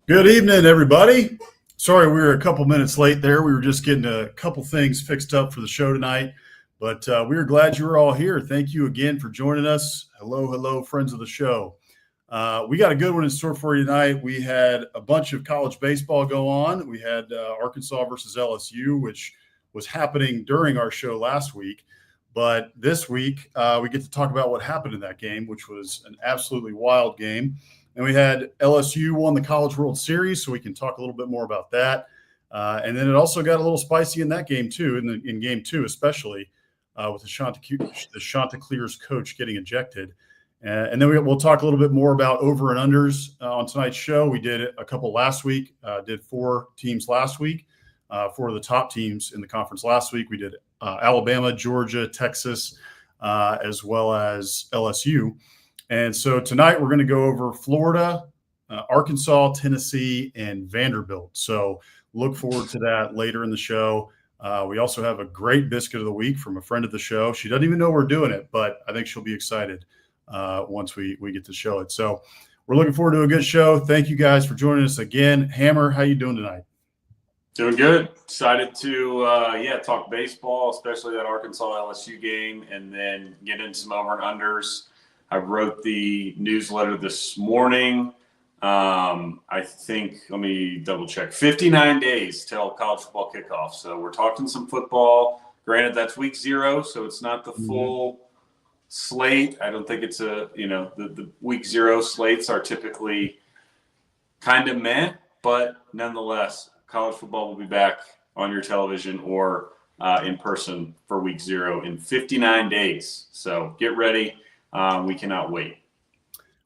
Good evening, everybody. Sorry we were a couple minutes late there. We were just getting a couple things fixed up for the show tonight, but we are glad you were all here. Thank you again for joining us. Hello, friends of the show. We got a good one in store for you tonight. We had a bunch of college baseball go on. We had Arkansas versus LSU, which was happening during our show last week. But this week, we get to talk about what happened in that game, which was an absolutely wild game. And we had LSU won the College World Series, so we can talk a little bit more about that. And then it also got a little spicy in that game, too, in game two, especially with the Chanticleer's coach getting ejected. And then we'll talk a little bit more about over and unders on tonight's show. We did a couple last week, did 4 teams last week, 4 of the top teams in the conference last week. We did Alabama, Georgia, Texas, as well as LSU. And so tonight we're going to go over Florida, Arkansas, Tennessee, and Vanderbilt. So look forward to that later in the show. We also have a great biscuit of the week from a friend of the show. She doesn't even know we're doing it, but I think she'll be excited once we get to show it. So we're looking forward to a good show. Thank you guys for joining us again. Hammer, how you doing tonight? Doing good. Excited to talk baseball, especially that Arkansas LSU game, and then get into some over and unders. I wrote the newsletter this morning. I think, let me double check, 59 days till college football kickoff. So we're talking some football. Granted, that's week 0, so it's not the full slate. I don't think it's the week 0 slates are typically kind of meh, but nonetheless, college football will be back on your television or in person for week 0 in 59 days. So get ready. We cannot wait.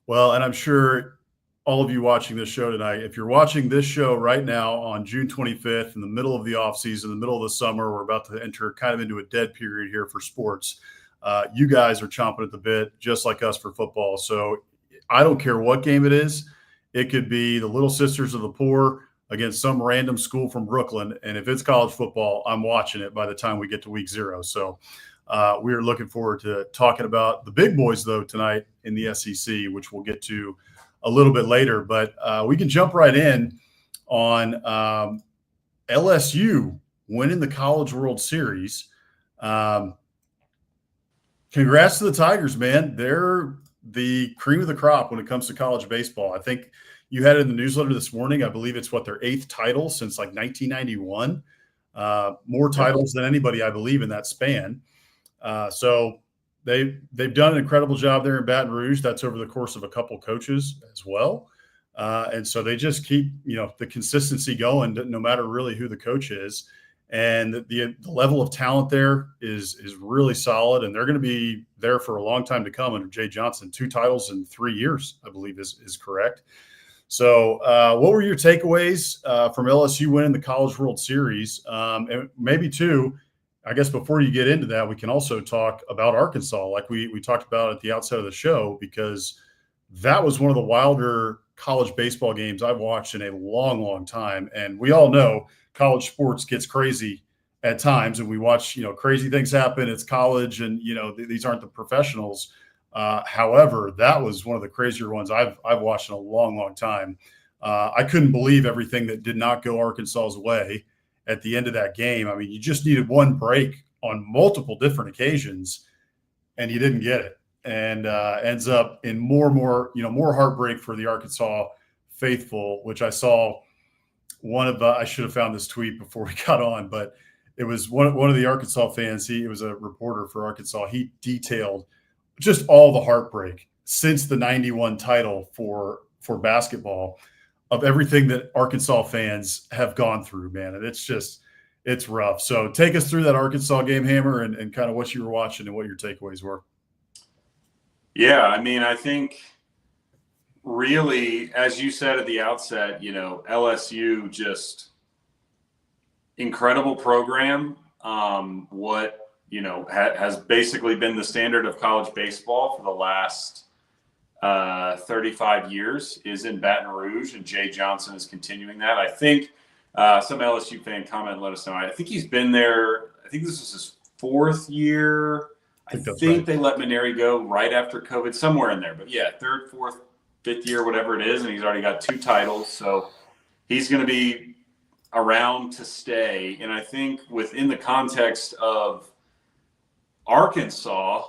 Well, and I'm sure all of you watching this show tonight, if you're watching this show right now on June 25th, in the middle of the offseason, the middle of the summer, we're about to enter kind of into a dead period here for sports. You guys are chomping at the bit, just like us for football. So I don't care what game it is. It could be the Little Sisters of the Poor against some random school from Brooklyn. And if it's college football, I'm watching it by the time we get to week 0. So we are looking forward to talking about the big boys, though, tonight in the SEC, which we'll get to a little bit later. But we can jump right in on LSU winning the College World Series. Congrats to the Tigers, man. They're the cream of the crop when it comes to college baseball. I think you had it in the newsletter this morning. I believe it's their 8th title since like 1991. More titles than anybody, I believe, in that span. So they've done an incredible job there in Baton Rouge. That's over the course of a couple coaches as well. And so they just keep, the consistency going no matter really who the coach is. And the level of talent there is really solid. And they're going to be there for a long time to come under Jay Johnson. 2 titles in 3 years, I believe is correct. So what were your takeaways from LSU winning the College World Series? And maybe too, I guess before you get into that, we can also talk about Arkansas, like we talked about at the outset of the show, because that was one of the wilder college baseball games I've watched in a long, long time. And we all know college sports gets crazy at times, and we watch, crazy things happen. It's college, and, these aren't the professionals. However, that was one of the crazier ones I've watched in a long, long time. I couldn't believe everything that did not go Arkansas's way at the end of that game. I mean, you just needed one break on multiple different occasions, and you didn't get it. And ends up in more heartbreak for the Arkansas faithful, which I saw I should have found this tweet before we got on, but it was one of the Arkansas fans. He was a reporter for Arkansas. He detailed just all the heartbreak since the 91 title for basketball, of everything that Arkansas fans have gone through, man. And it's rough. So take us through that Arkansas game, Hammer, and kind of what you were watching and what your takeaways were. Yeah, I mean, I think really, as you said at the outset, LSU just incredible program. Has basically been the standard of college baseball for the last 35 years is in Baton Rouge, and Jay Johnson is continuing that. I think some LSU fan comment, let us know. I think he's been there. I think this is his 4th year. I think they let Maneri go right after COVID, somewhere in there. But yeah, 3rd, 4th, 5th year, whatever it is, and he's already got 2 titles. So he's going to be around to stay. And I think within the context of Arkansas,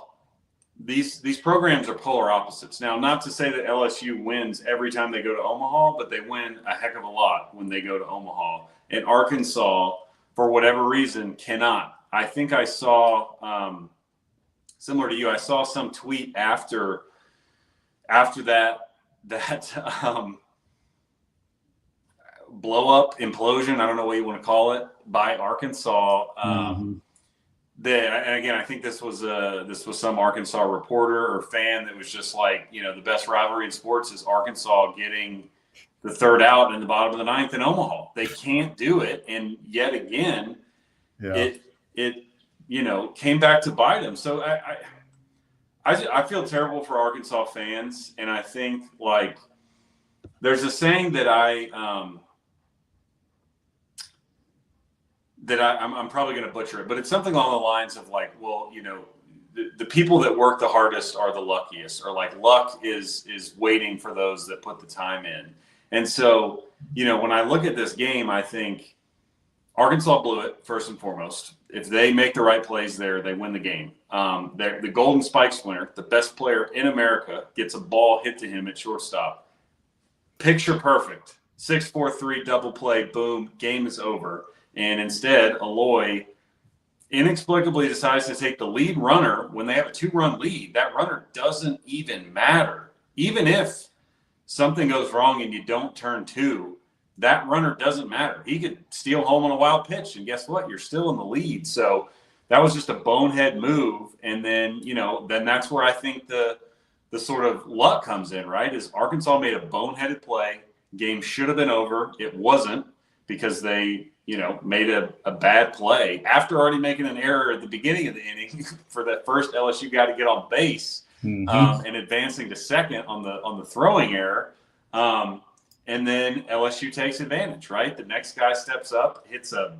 these programs are polar opposites. Now, not to say that LSU wins every time they go to Omaha, but they win a heck of a lot when they go to Omaha. And Arkansas, for whatever reason, cannot. I think I saw, similar to you, I saw some tweet after that blow up, implosion, I don't know what you want to call it, by Arkansas. And again, I think this was some Arkansas reporter or fan that was just like, the best rivalry in sports is Arkansas getting the third out in the bottom of the ninth in Omaha. They can't do it, and yet again, it came back to bite them. So I feel terrible for Arkansas fans, and I think like there's a saying that I'm probably going to butcher it, but it's something along the lines of like, well, the people that work the hardest are the luckiest, or like luck is waiting for those that put the time in. And so, when I look at this game, I think Arkansas blew it first and foremost. If they make the right plays there, they win the game. The Golden Spikes winner, the best player in America, gets a ball hit to him at shortstop. Picture perfect. 6-4-3 double play, boom, game is over. And instead, Aloy inexplicably decides to take the lead runner when they have a 2-run lead. That runner doesn't even matter. Even if something goes wrong and you don't turn 2, that runner doesn't matter. He could steal home on a wild pitch, and guess what? You're still in the lead. So that was just a bonehead move. And then, then that's where I think the sort of luck comes in, right? Is Arkansas made a boneheaded play. Game should have been over. It wasn't, because they made a bad play after already making an error at the beginning of the inning for that first LSU guy to get on base, and advancing to second on the throwing error. And then LSU takes advantage, right? The next guy steps up, hits a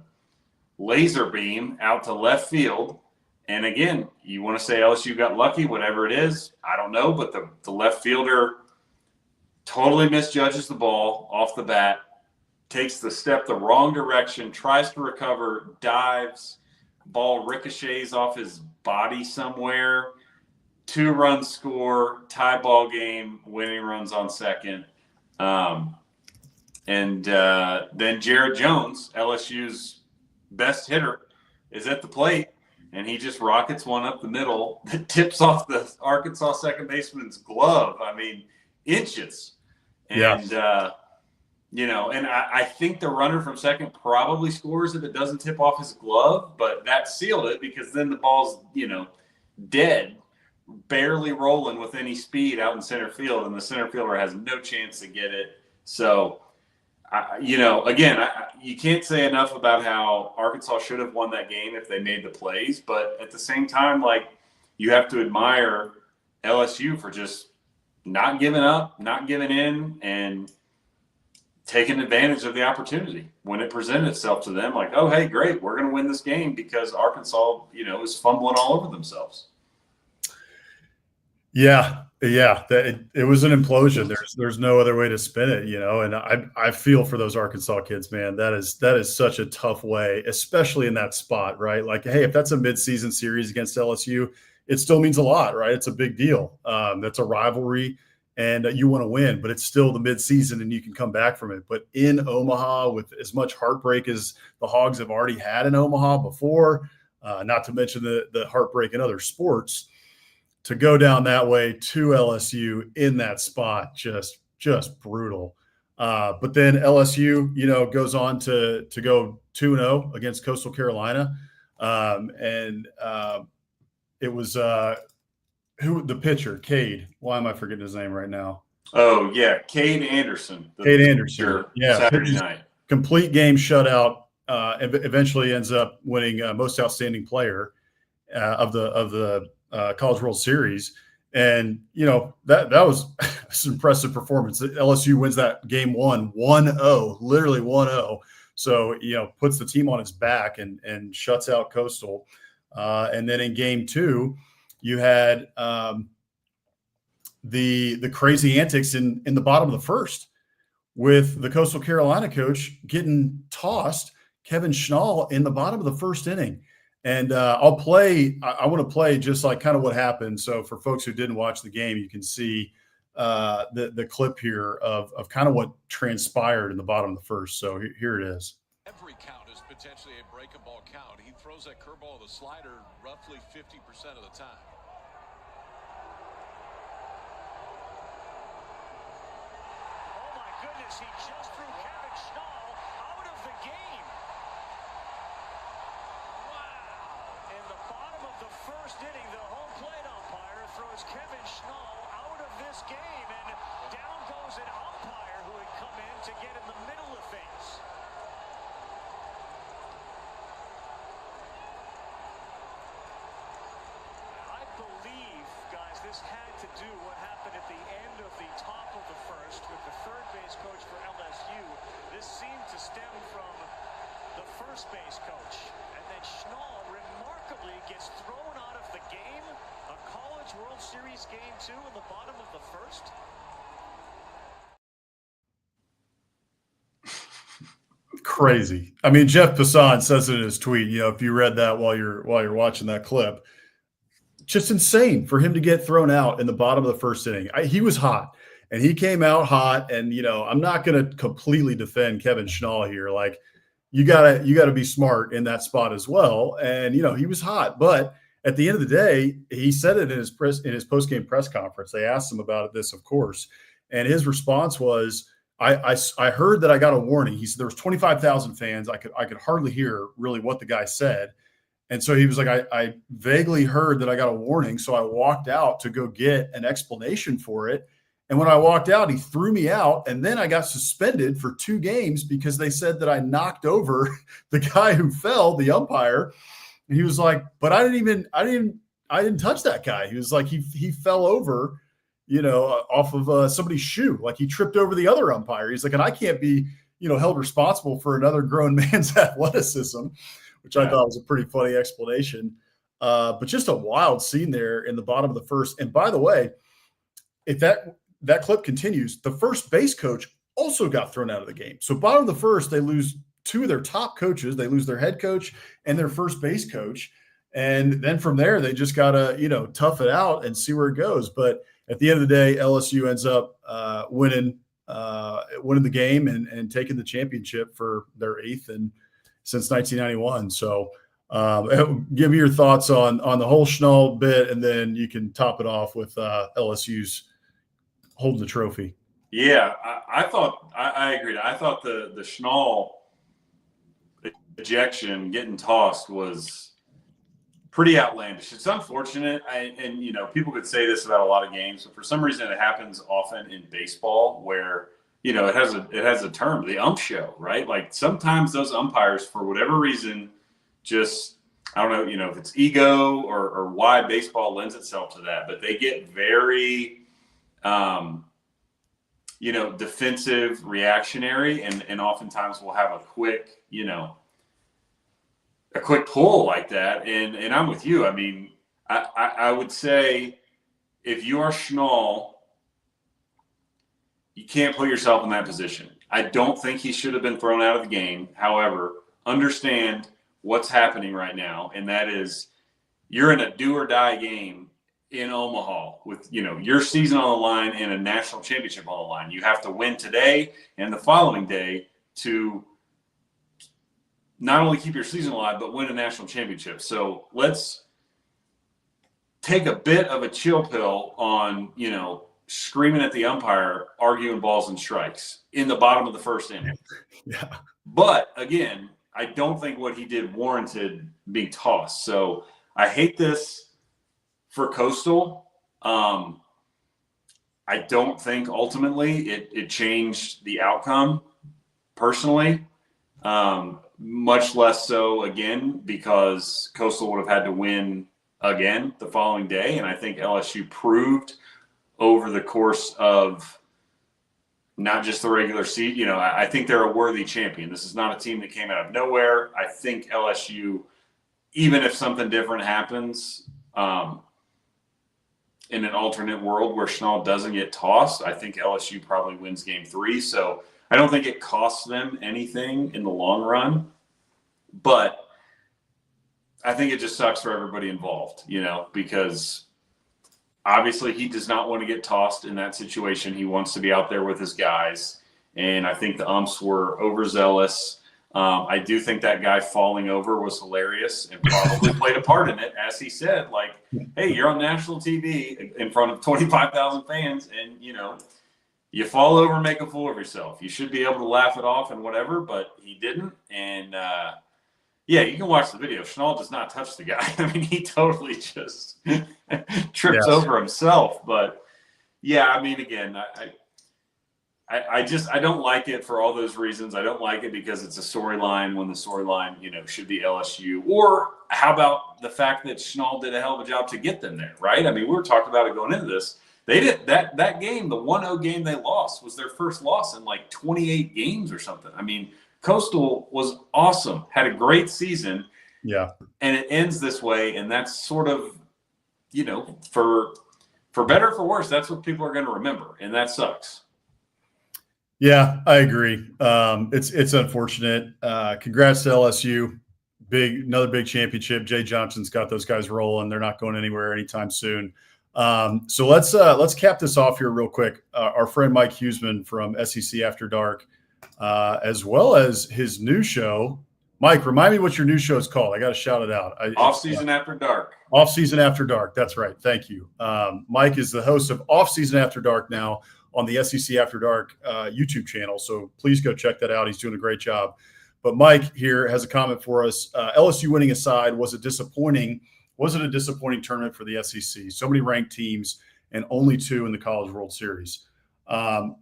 laser beam out to left field. And again, you want to say LSU got lucky, whatever it is, I don't know, but the left fielder totally misjudges the ball off the bat, takes the step the wrong direction, tries to recover, dives, ball ricochets off his body somewhere, 2-run score, tie ball game, winning runs on second. And then Jared Jones, LSU's best hitter, is at the plate, and he just rockets one up the middle that tips off the Arkansas second baseman's glove. I mean, inches. And, and I think the runner from second probably scores if it doesn't tip off his glove, but that sealed it, because then the ball's, dead, barely rolling with any speed out in center field, and the center fielder has no chance to get it. So, again, you can't say enough about how Arkansas should have won that game if they made the plays, but at the same time, like, you have to admire LSU for just not giving up, not giving in, and taking advantage of the opportunity when it presented itself to them. Like, oh, hey, great, we're going to win this game because Arkansas, is fumbling all over themselves. Yeah. It was an implosion. There's no other way to spin it, and I feel for those Arkansas kids, man. That is such a tough way, especially in that spot, right? Like, hey, if that's a midseason series against LSU, it still means a lot, right? It's a big deal. That's a rivalry, and you want to win, but it's still the midseason and you can come back from it. But in Omaha, with as much heartbreak as the Hogs have already had in Omaha before, not to mention the heartbreak in other sports, to go down that way to LSU in that spot, just brutal. But then LSU, goes on to go 2-0 against Coastal Carolina. It was who the pitcher, Cade. Why am I forgetting his name right now? Oh, yeah, Cade Anderson. Cade Anderson. Yeah, Saturday night. Complete game shutout. Eventually ends up winning most outstanding player of the College World Series. And, that was an impressive performance. LSU wins that game 1-0, literally 1-0. So, puts the team on its back and shuts out Coastal. And then in game 2, you had the crazy antics in the bottom of the first, with the Coastal Carolina coach getting tossed, Kevin Schnall, in the bottom of the first inning. And I want to play just like kind of what happened. So for folks who didn't watch the game, you can see the clip here of kind of what transpired in the bottom of the first. So here it is. Every count is potentially a breaking ball count. He throws that curveball or the slider roughly 50% of the time. Oh my goodness, he just threw Kevin Schnall out of the game. Wow. In the bottom of the first inning, the home plate umpire throws Kevin Schnall out of this game, and down goes an umpire who had come in to get in the middle of things. I believe, guys, this had to do what happened at the end of the top of the first with the third base coach for LSU. This seemed to stem from the first base coach. And then Schnall remarkably gets thrown out of the game. A College World Series game 2 in the bottom of the first. Crazy. I mean, Jeff Passan says it in his tweet, if you read that while you're watching that clip, just insane for him to get thrown out in the bottom of the first inning. He was hot, and he came out hot. And I'm not going to completely defend Kevin Schnall here. Like, you gotta be smart in that spot as well. And he was hot, but at the end of the day, he said it in his post-game press conference. They asked him about this, of course, and his response was, I heard that I got a warning. He said there was 25,000 fans. I could hardly hear really what the guy said. And so he was like, I vaguely heard that I got a warning. So I walked out to go get an explanation for it. And when I walked out, he threw me out. And then I got suspended for 2 games because they said that I knocked over the guy who fell, the umpire. And he was like, but I didn't touch that guy. He was like, he fell over, off of somebody's shoe. Like, he tripped over the other umpire. He's like, and I can't be, held responsible for another grown man's athleticism, which I thought was a pretty funny explanation. But just a wild scene there in the bottom of the first. And by the way, if that clip continues, the first base coach also got thrown out of the game. So bottom of the first, they lose 2 of their top coaches. They lose their head coach and their first base coach. And then from there, they just got to, tough it out and see where it goes. But at the end of the day, LSU ends up winning the game and taking the championship for their 8th since 1991. So give me your thoughts on the whole Schnall bit, and then you can top it off with LSU's holding the trophy. Yeah, I agreed. I thought the Schnall ejection, getting tossed, was pretty outlandish. It's unfortunate, and people could say this about a lot of games, but for some reason it happens often in baseball where it has a term, the ump show, right? Like, sometimes those umpires, for whatever reason, just, I don't know, if it's ego or why baseball lends itself to that, but they get very defensive, reactionary, and oftentimes will have a quick pull like that. And I'm with you. I mean, I would say if you are Schnall, you can't put yourself in that position. I don't think he should have been thrown out of the game. However, understand what's happening right now, and that is you're in a do or die game in Omaha with, your season on the line and a national championship on the line. You have to win today and the following day to not only keep your season alive, but win a national championship. So let's take a bit of a chill pill on, screaming at the umpire, arguing balls and strikes in the bottom of the first inning. Yeah. But again, I don't think what he did warranted being tossed. So I hate this for Coastal. I don't think ultimately it changed the outcome personally. Much less so again, because Coastal would have had to win again the following day. And I think LSU proved over the course of not just the regular season, I think they're a worthy champion. This is not a team that came out of nowhere. I think LSU, even if something different happens, in an alternate world where Schnall doesn't get tossed, I think LSU probably wins game 3. So I don't think it costs them anything in the long run, but I think it just sucks for everybody involved, because obviously he does not want to get tossed in that situation. He wants to be out there with his guys. And I think the umps were overzealous. I do think that guy falling over was hilarious and probably played a part in it. As he said, like, hey, you're on national TV in front of 25,000 fans and, you fall over and make a fool of yourself. You should be able to laugh it off and whatever, but he didn't. And, yeah, you can watch the video. Schnall does not touch the guy. I mean, he totally just trips over himself. But, yeah, I mean, again, I don't like it for all those reasons. I don't like it because it's a storyline when the storyline, should be LSU. Or how about the fact that Schnall did a hell of a job to get them there, right? I mean, we were talking about it going into this. They did that game, the 1-0 game they lost was their first loss in like 28 games or something. I mean, Coastal was awesome, had a great season. Yeah. And it ends this way. And that's sort of, for better or for worse, that's what people are going to remember. And that sucks. Yeah, I agree. It's unfortunate. Congrats to LSU. Another big championship. Jay Johnson's got those guys rolling. They're not going anywhere anytime soon. So let's cap this off here real quick. Our friend Mike Huseman from SEC After Dark, as well as his new show. Mike, remind me what your new show is called. I got to shout it out. Off-Season After Dark. Off-Season After Dark. That's right. Thank you. Mike is the host of Off-Season After Dark now on the SEC After Dark YouTube channel. So please go check that out. He's doing a great job. But Mike here has a comment for us. LSU winning aside, was it a disappointing tournament for the SEC? So many ranked teams and only 2 in the College World Series. I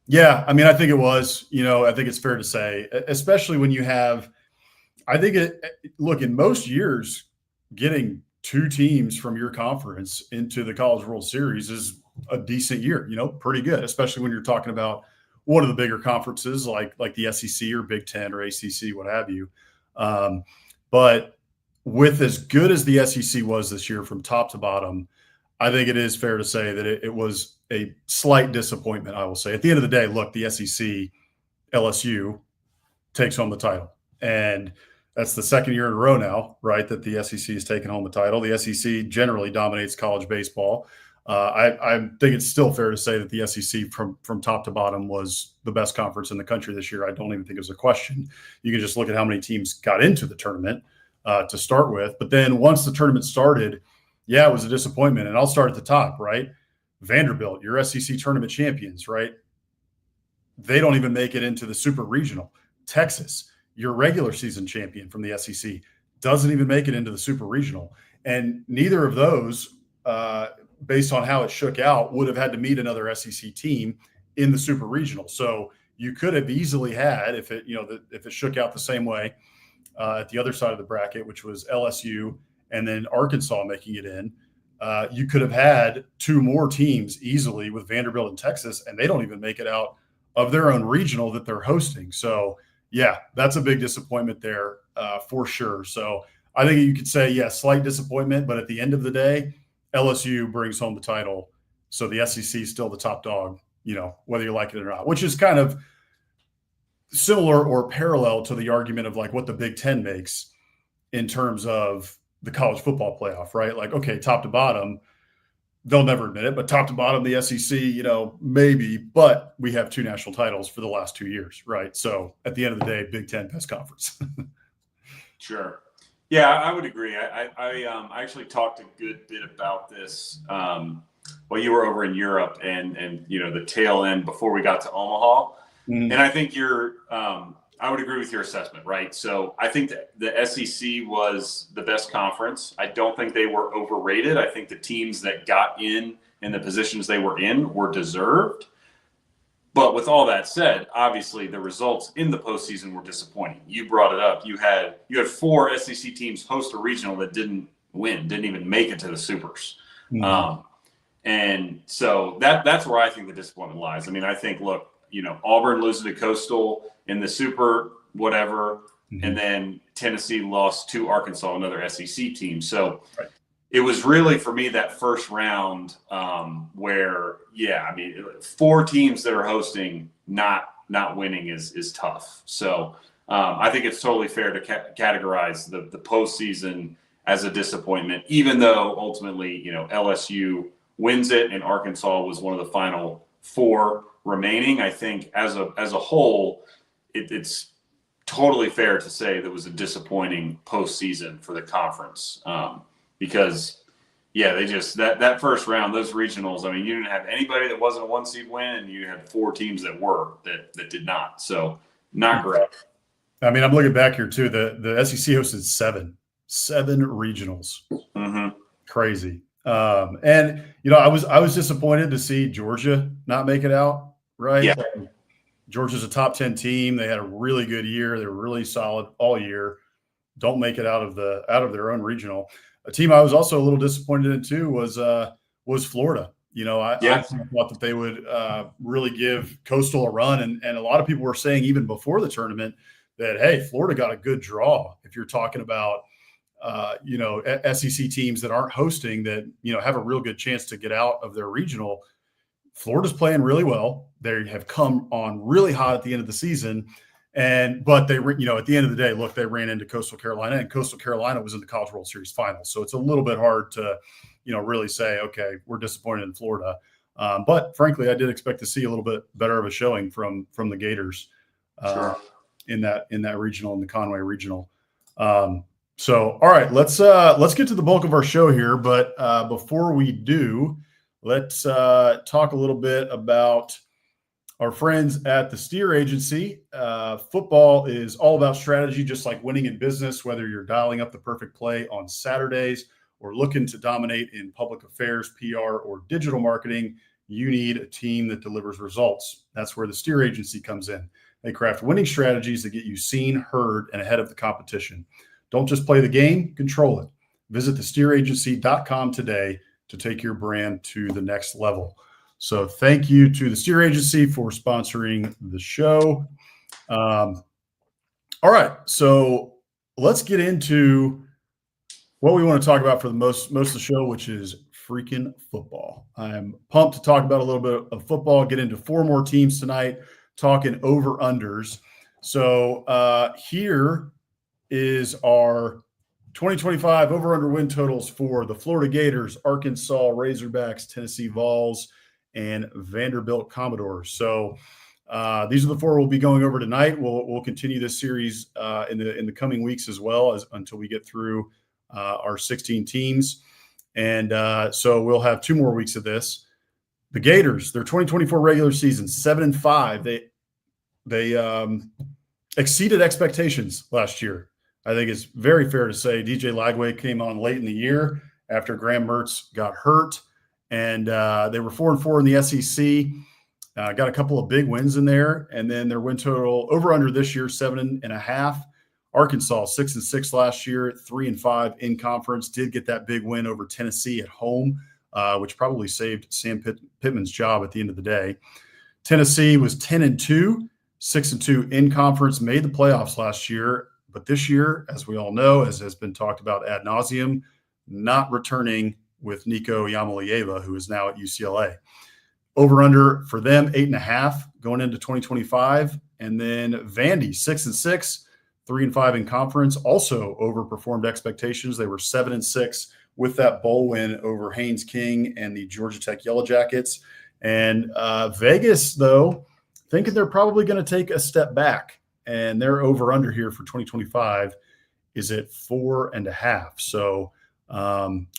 think it was. I think it's fair to say, especially when you have – in most years, getting 2 teams from your conference into the College World Series is a decent year, pretty good, especially when you're talking about one of the bigger conferences like the SEC or Big Ten or ACC, what have you. But with as good as the SEC was this year from top to bottom, I think it is fair to say that it was a slight disappointment, I will say. At the end of the day, look, the SEC, LSU, takes home the title. And that's the second year in a row now, right, that the SEC has taken home the title. The SEC generally dominates college baseball. I think it's still fair to say that the SEC from top to bottom was the best conference in the country this year. I don't even think it was a question. You can just look at how many teams got into the tournament to start with. But then once the tournament started, yeah, it was a disappointment. And I'll start at the top, right? Vanderbilt, your SEC tournament champions, right? They don't even make it into the super regional. Texas, your regular season champion from the SEC, doesn't even make it into the super regional. And neither of those, based on how it shook out, would have had to meet another SEC team in the super regional. So you could have easily had, if it shook out the same way at the other side of the bracket, which was LSU and then Arkansas making it in, you could have had 2 more teams easily with Vanderbilt and Texas, and they don't even make it out of their own regional that they're hosting. So, yeah, that's a big disappointment there for sure. So I think you could say, yeah, slight disappointment, but at the end of the day, LSU brings home the title. So the SEC is still the top dog, whether you like it or not, which is kind of similar or parallel to the argument of like what the Big Ten makes in terms of the college football playoff, right? Like, okay, top to bottom, they'll never admit it, but top to bottom, the SEC, maybe, but we have 2 national titles for the last 2 years, right? So at the end of the day, Big Ten best conference. Sure. Yeah, I would agree. I actually talked a good bit about this while you were over in Europe and the tail end before we got to Omaha. Mm-hmm. And I think I would agree with your assessment, right? So I think that the SEC was the best conference. I don't think they were overrated. I think the teams that got in the positions they were in were deserved. But with all that said, obviously the results in the postseason were disappointing. You brought it up. You had 4 SEC teams host a regional that didn't win, didn't even make it to the supers. Mm-hmm. And so that's where I think the disappointment lies. I mean, I think, look, Auburn losing to Coastal in the super whatever, mm-hmm. and then Tennessee lost to Arkansas, another SEC team. So it was really for me that first round where, four teams that are hosting not winning is tough. So I think it's totally fair to categorize the postseason as a disappointment, even though ultimately, LSU wins it and Arkansas was one of the final four remaining. I think as a whole, it's totally fair to say that was a disappointing postseason for the conference. Because they just that first round, those regionals, I mean, you didn't have anybody that wasn't a 1 seed win, and you had four teams that did not. So not great. I mean, I'm looking back here too. The SEC hosted seven regionals. Mm-hmm. Crazy. And I was disappointed to see Georgia not make it out. Right. Yeah. Georgia's a top 10 team. They had a really good year. They were really solid all year. Don't make it out of their own regional. A team I was also a little disappointed in too was Florida. I thought that they would really give Coastal a run, and a lot of people were saying even before the tournament that, hey, Florida got a good draw. If you're talking about SEC teams that aren't hosting that have a real good chance to get out of their regional, Florida's playing really well. They have come on really hot at the end of the season. But they, at the end of the day, look, they ran into Coastal Carolina, and Coastal Carolina was in the College World Series Finals. So it's a little bit hard to, really say, okay, we're disappointed in Florida. But frankly, I did expect to see a little bit better of a showing from the Gators in that regional, in the Conway regional. So, all right, let's get to the bulk of our show here. But before we do, let's talk a little bit about our friends at the Steer Agency. Football is all about strategy, just like winning in business, whether you're dialing up the perfect play on Saturdays or looking to dominate in public affairs, PR, or digital marketing. You need a team that delivers results. That's where the Steer Agency comes in. They craft winning strategies that get you seen, heard, and ahead of the competition. Don't just play the game, control it. Visit thesteeragency.com today to take your brand to the next level. So thank you to the Steer Agency for sponsoring the show. All right, so let's get into what we want to talk about for the most of the show, which is freaking football. I'm pumped to talk about a little bit of football, get into four more teams tonight, talking over-unders. So here is our 2025 over-under win totals for the Florida Gators, Arkansas Razorbacks, Tennessee Vols, and Vanderbilt Commodores. So these are the four we'll be going over tonight. We'll continue this series in the coming weeks as well until we get through our 16 teams. And so we'll have 2 more weeks of this. The Gators, their 2024 regular season, 7-5. They exceeded expectations last year. I think it's very fair to say DJ Lagway came on late in the year after Graham Mertz got hurt. And they were 4-4 in the SEC. Got a couple of big wins in there, and then their win total over under this year 7.5. Arkansas 6-6 last year, 3-5 in conference. Did get that big win over Tennessee at home, which probably saved Sam Pittman's job at the end of the day. Tennessee was 10-2, 6-2 in conference. Made the playoffs last year, but this year, as we all know, as has been talked about ad nauseum, not returning with Nico Yamalieva, who is now at UCLA. Over-under for them, 8.5 going into 2025. And then Vandy, 6-6, 3-5 in conference, also overperformed expectations. They were 7-6 with that bowl win over Haynes King and the Georgia Tech Yellow Jackets. And Vegas, though, thinking they're probably going to take a step back. And their over-under here for 2025 is at 4.5. So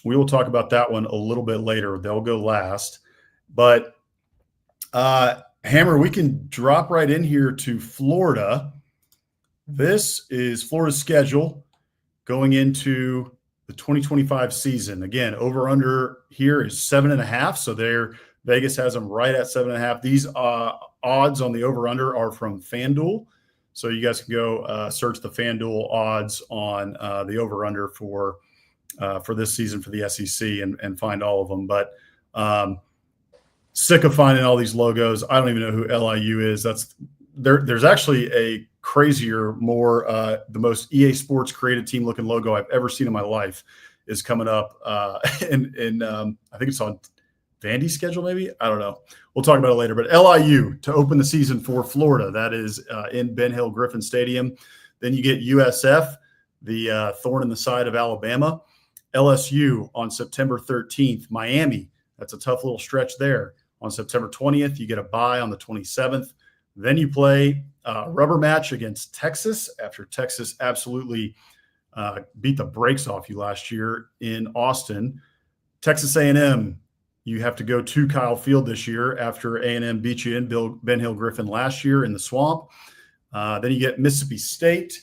we will talk about that one a little bit later. They'll go last. But Hammer, we can drop right in here to Florida. This is Florida's schedule going into the 2025 season. Again, over under here is 7.5. So Vegas has them right at 7.5. These odds on the over under are from FanDuel. So you guys can go search the FanDuel odds on the over under for this season for the SEC and find all of them. But sick of finding all these logos. I don't even know who LIU is. There's actually a crazier, more the most EA Sports created team looking logo I've ever seen in my life is coming up, and I think it's on Vandy's schedule, maybe. I don't know. We'll talk about it later. But LIU to open the season for Florida. That is in Ben Hill Griffin Stadium. Then you get USF, the thorn in the side of Alabama. LSU on September 13th. Miami, that's a tough little stretch there. On September 20th, you get a bye on the 27th. Then you play a rubber match against Texas after Texas absolutely beat the brakes off you last year in Austin. Texas A&M, you have to go to Kyle Field this year after A&M beat you in Ben Hill Griffin last year in the Swamp. Then you get Mississippi State.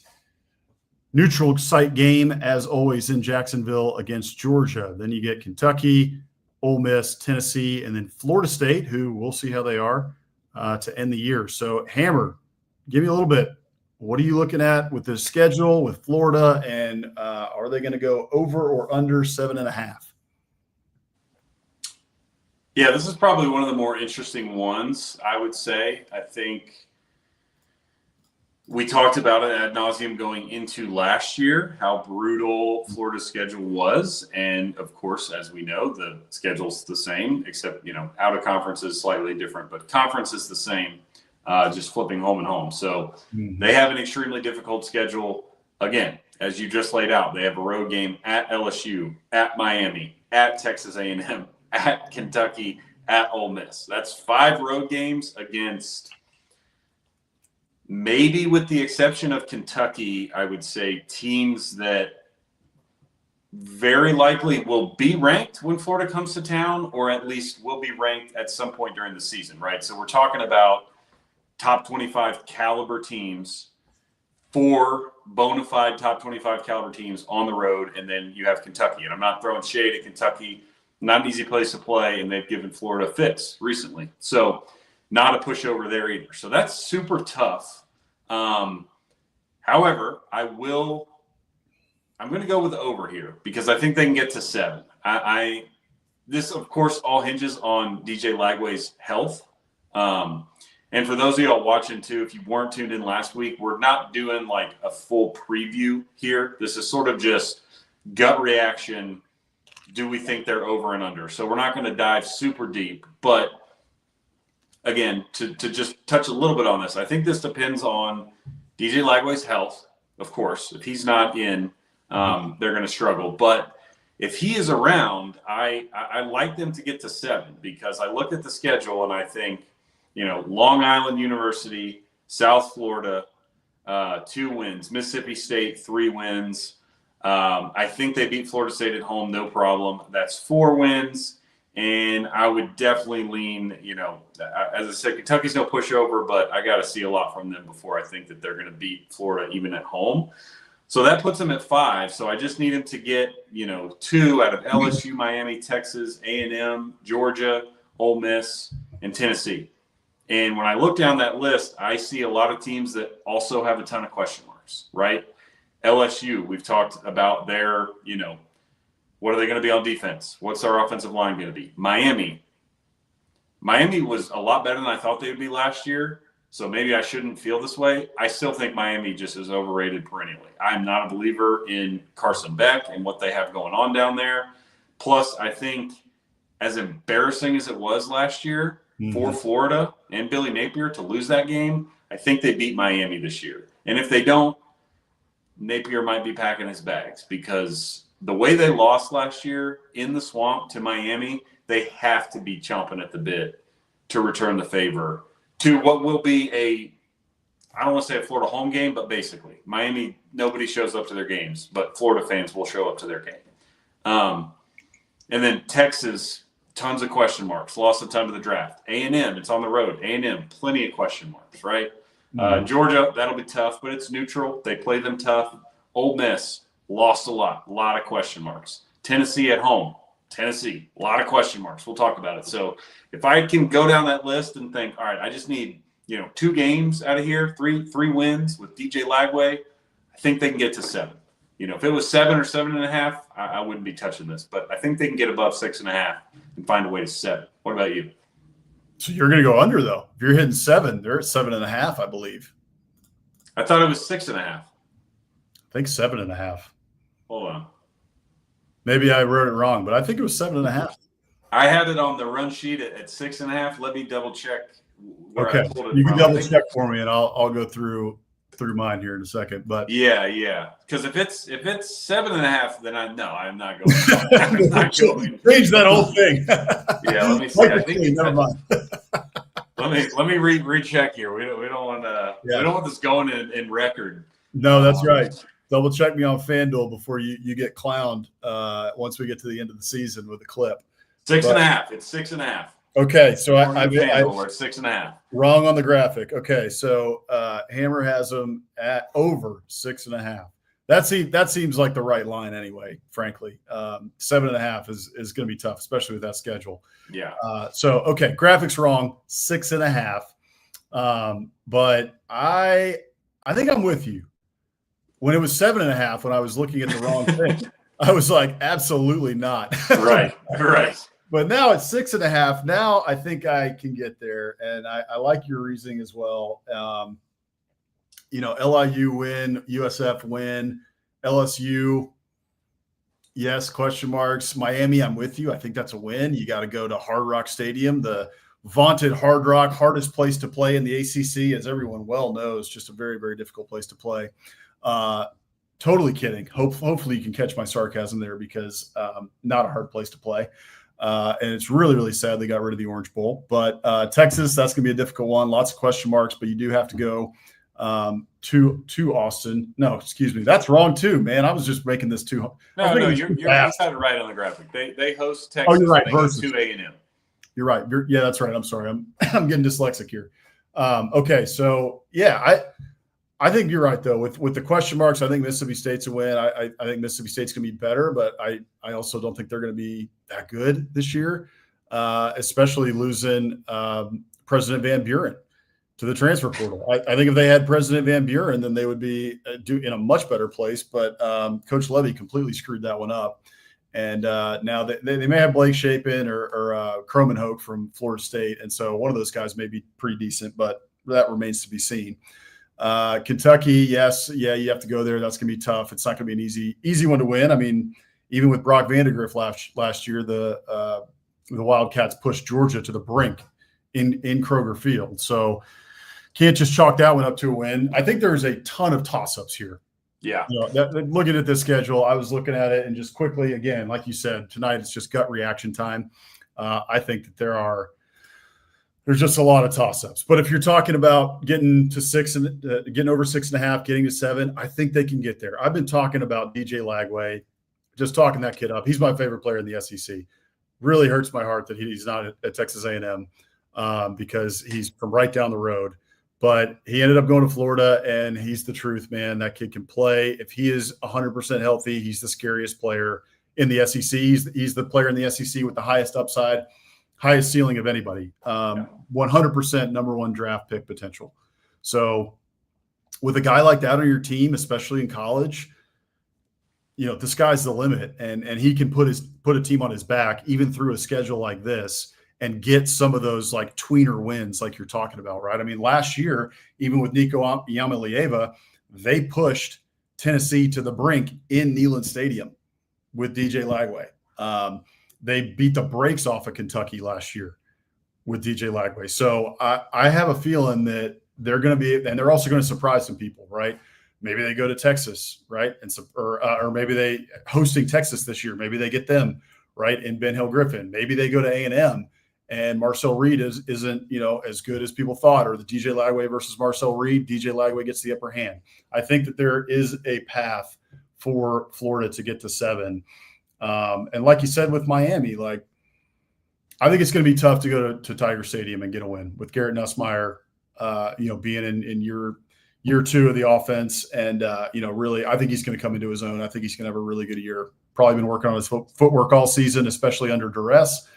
Neutral site game, as always, in Jacksonville against Georgia. Then you get Kentucky, Ole Miss, Tennessee, and then Florida State, who we'll see how they are to end the year. So, Hammer, give me a little bit. What are you looking at with this schedule with Florida, and are they going to go over or under 7.5? Yeah, this is probably one of the more interesting ones, I would say. I think we talked about it ad nauseum going into last year, how brutal Florida's schedule was. And of course, as we know, the schedule's the same, except, out of conference is slightly different, but conference is the same, just flipping home and home. So they have an extremely difficult schedule. Again, as you just laid out, they have a road game at LSU, at Miami, at Texas A&M, at Kentucky, at Ole Miss. That's 5 road games against, maybe with the exception of Kentucky, I would say teams that very likely will be ranked when Florida comes to town, or at least will be ranked at some point during the season, right? So we're talking about top 25 caliber teams, 4 bona fide top 25 caliber teams on the road, and then you have Kentucky. And I'm not throwing shade at Kentucky. Not an easy place to play, and they've given Florida fits recently. So not a pushover there either. So that's super tough. However, I'm going to go with the over here because I think they can get to 7. This, of course, all hinges on DJ Lagway's health. And for those of y'all watching too, if you weren't tuned in last week, we're not doing like a full preview here. This is sort of just gut reaction. Do we think they're over and under? So we're not going to dive super deep, but again, to just touch a little bit on this, I think this depends on DJ Lagway's health. Of course, if he's not in, they're going to struggle. But if he is around, I like them to get to 7 because I look at the schedule and I think, Long Island University, South Florida, 2 wins, Mississippi State, 3 wins. I think they beat Florida State at home, no problem. That's 4 wins. And I would definitely lean, as I said, Kentucky's no pushover, but I got to see a lot from them before I think that they're going to beat Florida even at home. So that puts them at 5. So I just need them to get, 2 out of LSU, Miami, Texas, A&M, Georgia, Ole Miss, and Tennessee. And when I look down that list, I see a lot of teams that also have a ton of question marks, right? LSU, we've talked about their, what are they going to be on defense? What's our offensive line going to be? Miami was a lot better than I thought they would be last year, so maybe I shouldn't feel this way. I still think Miami just is overrated perennially. I'm not a believer in Carson Beck and what they have going on down there. Plus, I think as embarrassing as it was last year for Florida and Billy Napier to lose that game, I think they beat Miami this year. And if they don't, Napier might be packing his bags because the way they lost last year in the Swamp to Miami, they have to be chomping at the bit to return the favor to what will be I don't want to say a Florida home game, but basically Miami, nobody shows up to their games, but Florida fans will show up to their game. And then Texas, tons of question marks, lost a ton of the draft. A&M, it's on the road. A&M, plenty of question marks, right? Georgia, that'll be tough, but it's neutral. They play them tough. Ole Miss, lost a lot of question marks. Tennessee at home. Tennessee, a lot of question marks. We'll talk about it. So if I can go down that list and think, all right, I just need, 2 games out of here, three wins with DJ Lagway, I think they can get to 7. If it was 7 or 7.5, I wouldn't be touching this. But I think they can get above 6.5 and find a way to 7. What about you? So you're going to go under, though. If you're hitting 7, they're at 7.5, I believe. I thought it was 6.5. I think 7.5. Hold on. Maybe I wrote it wrong, but I think it was 7.5. I had it on the run sheet at 6.5. Let me double check where Okay, I pulled it you from. can double check for me, and I'll go through mine here in a second. But yeah. Because if it's 7.5, then I'm not going. I'm not going. Change that whole thing. Yeah, let me see. I think never mind. let me recheck here. We don't want we don't want this going in record. No, that's right. Double check me on FanDuel before you get clowned once we get to the end of the season with a clip. 6.5. It's 6.5. Okay, so I FanDuel, it's 6.5. Wrong on the graphic. Okay, so Hammer has them at over 6.5. That seems like the right line anyway. Frankly, 7.5 is going to be tough, especially with that schedule. Yeah. So okay, graphics wrong, 6.5. But I think I'm with you. When it was 7.5, when I was looking at the wrong thing, I was like, absolutely not. Right. But now it's 6.5. Now I think I can get there, and I like your reasoning as well. LIU win, USF win, LSU, yes, question marks. Miami, I'm with you. I think that's a win. You got to go to Hard Rock Stadium, the vaunted Hard Rock, hardest place to play in the ACC, as everyone well knows, just a very, very difficult place to play. Totally kidding. Hopefully you can catch my sarcasm there, because not a hard place to play. And it's really, really sad they got rid of the Orange Bowl. But Texas, that's going to be a difficult one. Lots of question marks, but you do have to go to Austin. No, excuse me. That's wrong too, man. I was just making this too. No, you had it right on the graphic. They host Texas. Oh, you're right. Versus 2 A&M. You're right. Yeah, that's right. I'm sorry. I'm getting dyslexic here. Okay, so yeah, I think you're right though. With the question marks, I think Mississippi State's a win. I think Mississippi State's going to be better, but I also don't think they're going to be that good this year, especially losing President Van Buren to the transfer portal. I think if they had President Van Buren, then they would be in a much better place. But Coach Levy completely screwed that one up. And now they may have Blake Shapen or Cromanhoke from Florida State. And so one of those guys may be pretty decent, but that remains to be seen. Kentucky, yes. Yeah, you have to go there. That's going to be tough. It's not going to be an easy one to win. I mean, even with Brock Vandegrift last year, the Wildcats pushed Georgia to the brink in Kroger Field. So can't just chalk that one up to a win. I think there's a ton of toss-ups here. Yeah. Looking at this schedule, I was looking at it and just quickly, again, like you said, tonight it's just gut reaction time. I think that there's just a lot of toss-ups. But if you're talking about getting to 6 and getting over 6.5, getting to 7, I think they can get there. I've been talking about DJ Lagway, just talking that kid up. He's my favorite player in the SEC. Really hurts my heart that he's not at Texas A&M because he's from right down the road. But he ended up going to Florida, and he's the truth, man. That kid can play. If he is 100% healthy, he's the scariest player in the SEC. He's the player in the SEC with the highest upside, highest ceiling of anybody. 100% number one draft pick potential. So with a guy like that on your team, especially in college, the sky's the limit, and he can put a team on his back even through a schedule like this and get some of those like tweener wins like you're talking about, right? I mean, last year, even with Nico Iamaleava, they pushed Tennessee to the brink in Neyland Stadium with DJ Lagway. They beat the brakes off of Kentucky last year with DJ Lagway. So I have a feeling that they're going to be, and they're also going to surprise some people, right? Maybe they go to Texas, right? Or maybe they hosting Texas this year. Maybe they get them, right, in Ben Hill Griffin. Maybe they go to A&M and Marcel Reed isn't as good as people thought, or the DJ Lagway versus Marcel Reed. DJ Lagway gets the upper hand. I think that there is a path for Florida to get to 7. And like you said with Miami, I think it's going to be tough to go to Tiger Stadium and get a win with Garrett Nussmeier, being in year 2 of the offense. And, really, I think he's going to come into his own. I think he's going to have a really good year. Probably been working on his footwork all season, especially under duress.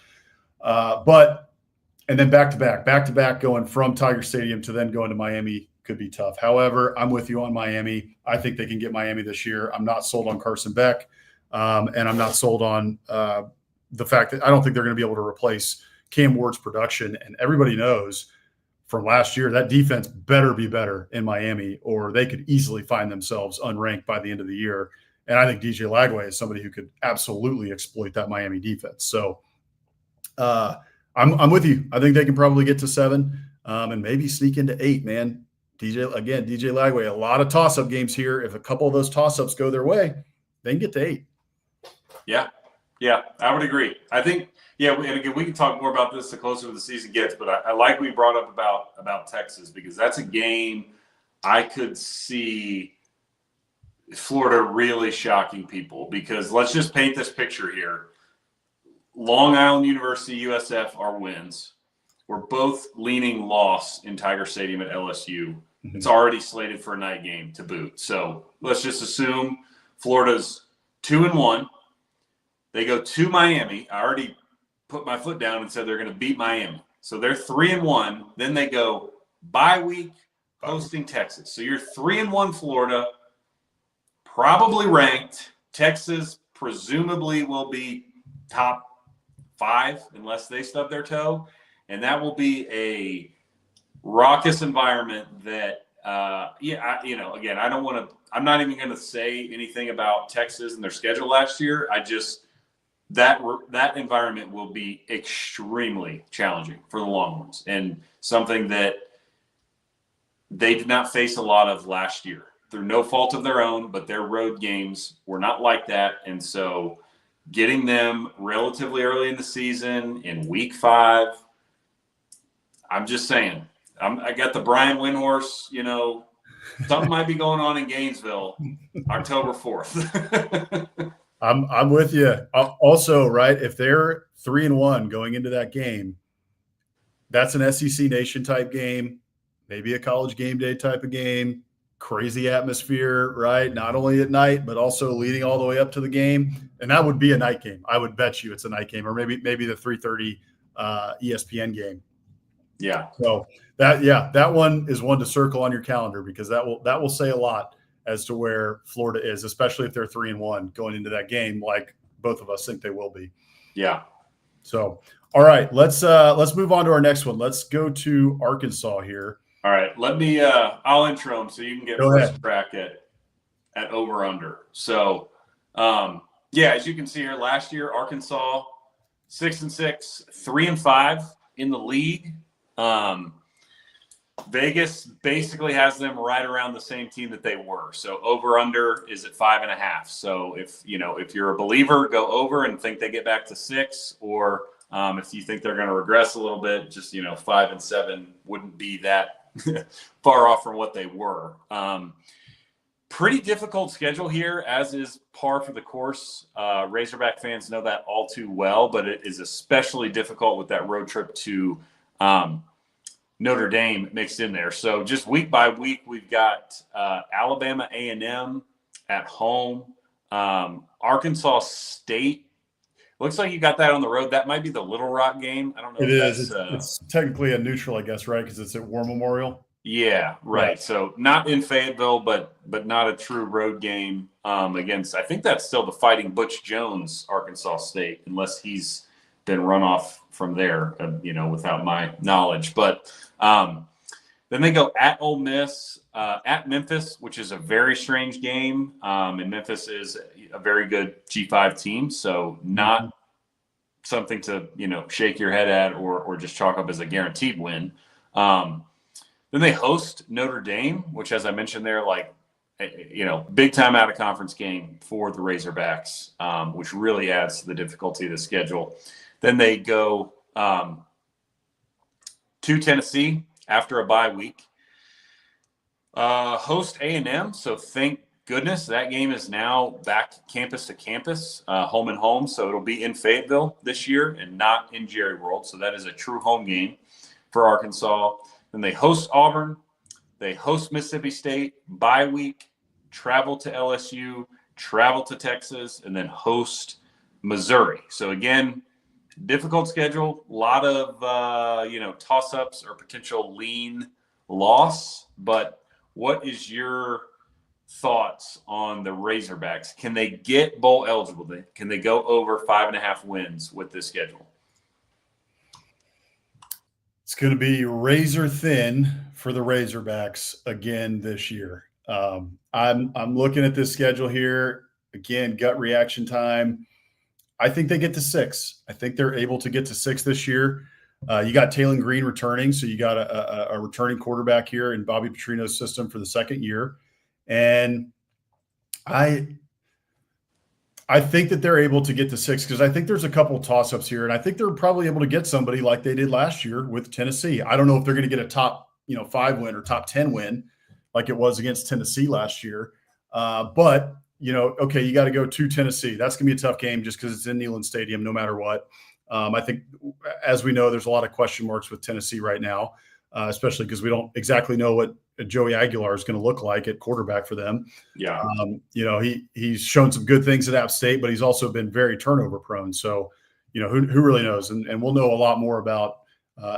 And then back to back going from Tiger Stadium to then going to Miami could be tough. However, I'm with you on Miami. I think they can get Miami this year. I'm not sold on Carson Beck. And I'm not sold on the fact that I don't think they're going to be able to replace Cam Ward's production. And everybody knows from last year that defense better be better in Miami, or they could easily find themselves unranked by the end of the year. And I think DJ Lagway is somebody who could absolutely exploit that Miami defense. So I'm with you. I think they can probably get to 7 and maybe sneak into 8, man. DJ Lagway, a lot of toss-up games here. If a couple of those toss-ups go their way, they can get to 8. Yeah, I would agree. I think, and again, we can talk more about this the closer the season gets, but I like we brought up about Texas, because that's a game I could see Florida really shocking people, because let's just paint this picture here. Long Island University, USF are wins. We're both leaning loss in Tiger Stadium at LSU. Mm-hmm. It's already slated for a night game to boot. So let's just assume Florida's 2-1. They go to Miami. I already put my foot down and said they're going to beat Miami. So they're 3-1. Then they go bye week hosting Texas. So you're 3-1 Florida, probably ranked. Texas presumably will be top 5 unless they stub their toe. And that will be a raucous environment that, again, I don't want to – I'm not even going to say anything about Texas and their schedule last year. That environment will be extremely challenging for the Longhorns, and something that they did not face a lot of last year through no fault of their own, but their road games were not like that. And so getting them relatively early in the season in week 5, I'm just saying, I got the Brian Windhorse, something might be going on in Gainesville October 4th. I'm with you. Also, right, if they're 3-1 going into that game, that's an SEC Nation type game, maybe a college game day type of game, crazy atmosphere, right? Not only at night, but also leading all the way up to the game. And that would be a night game. I would bet you it's a night game, or maybe the 3:30 ESPN game. Yeah. So that one is one to circle on your calendar, because that will say a lot as to where Florida is, especially if they're 3-1 going into that game, like both of us think they will be. Yeah. So, all right, let's move on to our next one. Let's go to Arkansas here. All right, let me I'll intro them so you can get first crack at over under. So, as you can see here, last year Arkansas 6-6, 3-5 in the league. Vegas basically has them right around the same team that they were. So over under is at 5.5. So if you're a believer, go over and think they get back to 6, or if you think they're going to regress a little bit, just 5 and 7 wouldn't be that far off from what they were. Pretty difficult schedule here, as is par for the course. Razorback fans know that all too well, but it is especially difficult with that road trip to Notre Dame mixed in there. So just week by week, we've got Alabama A&M at home, Arkansas State. Looks like you got that on the road. That might be the Little Rock game. I don't know. It's technically a neutral, I guess, right? Because it's at War Memorial. Yeah, right. Yeah. So not in Fayetteville, but not a true road game against. I think that's still the Fighting Butch Jones, Arkansas State, unless he's been run off from there, without my knowledge. But then they go at Ole Miss, at Memphis, which is a very strange game. And Memphis is a very good G5 team, so not something to shake your head at or just chalk up as a guaranteed win. Then they host Notre Dame, which, as I mentioned there, big time out of conference game for the Razorbacks, which really adds to the difficulty of the schedule. Then they go to Tennessee after a bye week. Host A&M, so thank goodness that game is now back campus to campus, home and home. So it'll be in Fayetteville this year and not in Jerry World. So that is a true home game for Arkansas. Then they host Auburn, they host Mississippi State, bye week, travel to LSU, travel to Texas, and then host Missouri. So again, difficult schedule, a lot of toss-ups or potential lean loss. But what is your thoughts on the Razorbacks? Can they get bowl eligible? Can they go over 5.5 wins with this schedule? It's going to be razor thin for the Razorbacks again this year. I'm looking at this schedule here. again, gut reaction time. I think they get to 6. I think they're able to get to 6 this year. You got Taylor Green returning, so you got a returning quarterback here in Bobby Petrino's system for the second year. And I think that they're able to get to 6 because I think there's a couple of toss-ups here, and I think they're probably able to get somebody like they did last year with Tennessee. I don't know if they're going to get a top 5 win or top 10 win like it was against Tennessee last year. But, okay, you got to go to Tennessee. That's going to be a tough game just because it's in Neyland Stadium no matter what. I think, as we know, there's a lot of question marks with Tennessee right now, especially because we don't exactly know what Joey Aguilar is going to look like at quarterback for them. Yeah. He's shown some good things at App State, but he's also been very turnover prone. So, who really knows? And we'll know a lot more about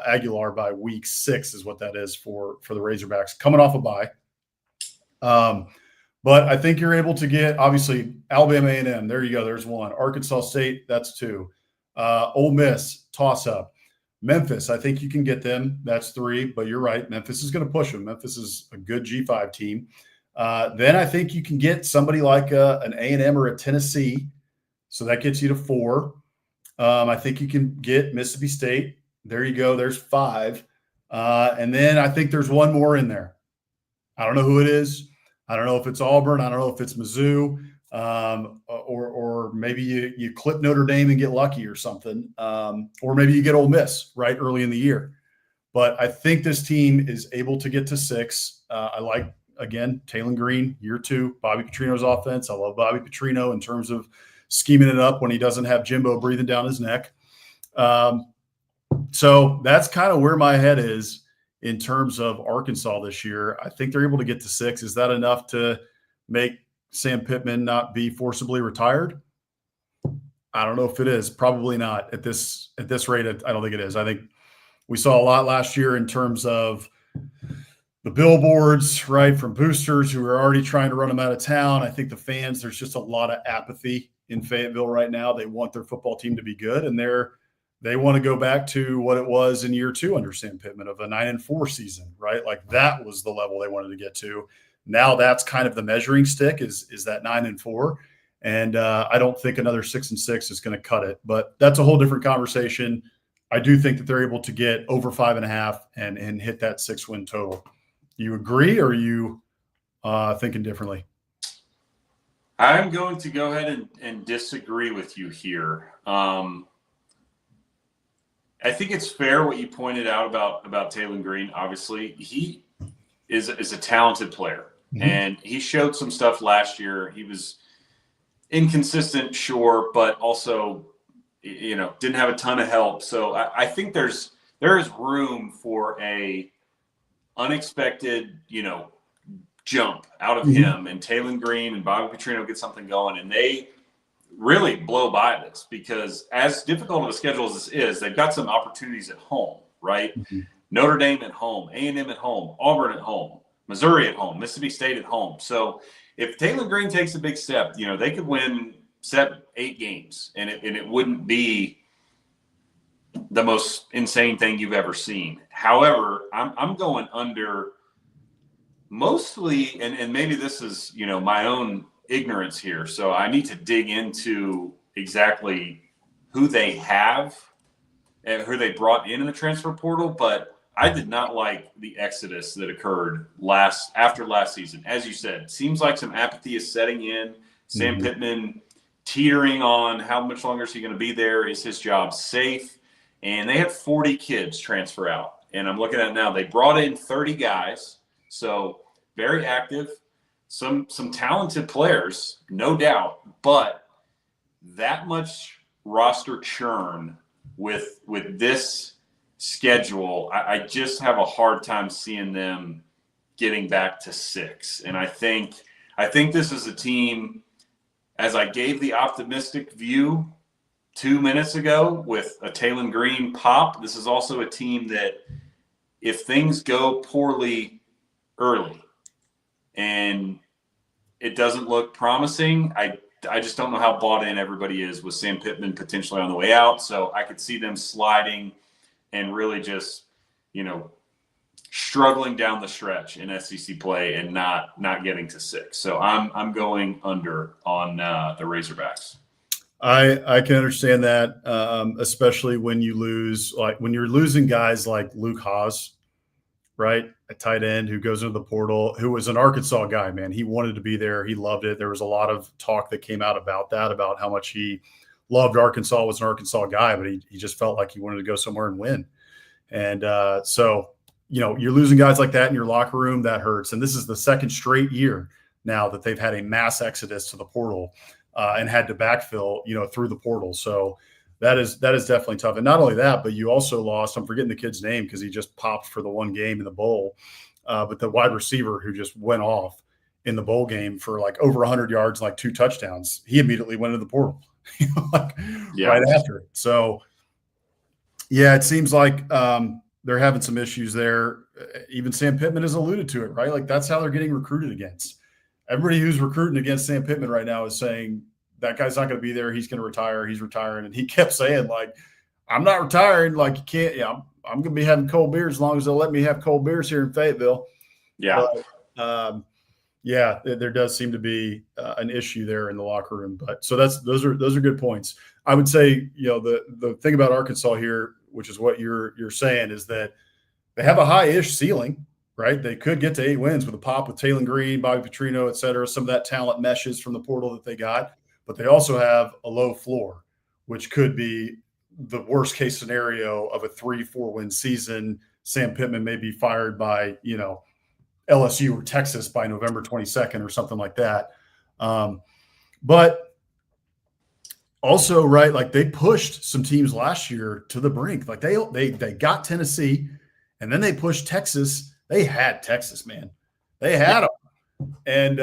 Aguilar by week 6 is what that is for the Razorbacks coming off a bye. But I think you're able to get, obviously, Alabama A&M. There you go. There's 1. Arkansas State, that's 2. Ole Miss, toss-up. Memphis, I think you can get them. That's 3. But you're right. Memphis is going to push them. Memphis is a good G5 team. Then I think you can get somebody like an A&M or a Tennessee. So that gets you to 4. I think you can get Mississippi State. There you go. There's 5. And then I think there's 1 more in there. I don't know who it is. I don't know if it's Auburn. I don't know if it's Mizzou, or maybe you clip Notre Dame and get lucky or something, or maybe you get Ole Miss right early in the year. But I think this team is able to get to 6. I like, again, Taylor Green, year 2, Bobby Petrino's offense. I love Bobby Petrino in terms of scheming it up when he doesn't have Jimbo breathing down his neck. So that's kind of where my head is in terms of Arkansas this year. I think they're able to get to 6. Is that enough to make Sam Pittman not be forcibly retired? I don't know if it is. Probably not at this rate. I don't think it is. I think we saw a lot last year in terms of the billboards, right, from boosters who are already trying to run them out of town. I think the fans, there's just a lot of apathy in Fayetteville right now. They want their football team to be good, and they want to go back to what it was in year 2 under Sam Pittman of a 9-4 season, right? Like that was the level they wanted to get to. Now that's kind of the measuring stick is that 9-4. And I don't think another 6-6 is going to cut it, but that's a whole different conversation. I do think that they're able to get over 5.5 and hit that 6-win total. You agree, or are you thinking differently? I'm going to go ahead and disagree with you here. I think it's fair what you pointed out about Taylor Green. Obviously, he is a talented player, and he showed some stuff last year. He was inconsistent, sure, but also, didn't have a ton of help. So I think there is room for a unexpected, jump out of him, and Taylor Green and Bobby Petrino get something going, and they really blow by this because as difficult of a schedule as this is, they've got some opportunities at home, right? Notre Dame at home, A&M at home, Auburn at home, Missouri at home, Mississippi State at home. So if Taylor Green takes a big step, they could win 7-8 games, and it wouldn't be the most insane thing you've ever seen. However, I'm going under mostly, and maybe this is, my own ignorance here, so I need to dig into exactly who they have and who they brought in the transfer portal. But I did not like the exodus that occurred after last season. As you said, seems like some apathy is setting in. Sam Pittman teetering on how much longer is he going to be there? Is his job safe? And they had 40 kids transfer out, and I'm looking at it now. They brought in 30 guys, so very active. Some talented players, no doubt, but that much roster churn with this schedule, I just have a hard time seeing them getting back to 6. And I think this is a team, as I gave the optimistic view 2 minutes ago with a Taylor Green pop, this is also a team that if things go poorly early and it doesn't look promising, I just don't know how bought in everybody is with Sam Pittman potentially on the way out. So I could see them sliding and really just, struggling down the stretch in SEC play and not getting to 6. So I'm going under on the Razorbacks. I can understand that, especially when you lose, like when you're losing guys like Luke Haas, right, a tight end who goes into the portal, who was an Arkansas guy, man. He wanted to be there. He loved it. There was a lot of talk that came out about that, about how much he loved Arkansas, was an Arkansas guy, but he just felt like he wanted to go somewhere and win. And so, you're losing guys like that in your locker room. That hurts. And this is the second straight year now that they've had a mass exodus to the portal and had to backfill, through the portal. So that is definitely tough. And not only that, but you also lost, I'm forgetting the kid's name because he just popped for the one game in the bowl, but the wide receiver who just went off in the bowl game for like over 100 yards, like 2 touchdowns. He immediately went into the portal right after it. So, yeah, it seems like they're having some issues there. Even Sam Pittman has alluded to it, right? Like that's how they're getting recruited against. Everybody who's recruiting against Sam Pittman right now is saying that guy's not going to be there. He's going to retire. He's retiring. And he kept saying, like, I'm not retiring. Like, you can't, I'm going to be having cold beers as long as they'll let me have cold beers here in Fayetteville. Yeah. But, there does seem to be an issue there in the locker room. But so those are good points. I would say, the thing about Arkansas here, which is what you're saying, is that they have a high-ish ceiling, right? They could get to 8 wins with a pop with Taylon Green, Bobby Petrino, et cetera. Some of that talent meshes from the portal that they got. But they also have a low floor, which could be the worst-case scenario of a 3-4 win season. Sam Pittman may be fired by, LSU or Texas by November 22nd or something like that. But also, right, like they pushed some teams last year to the brink. Like they got Tennessee, and then they pushed Texas. They had Texas, man. They had them, and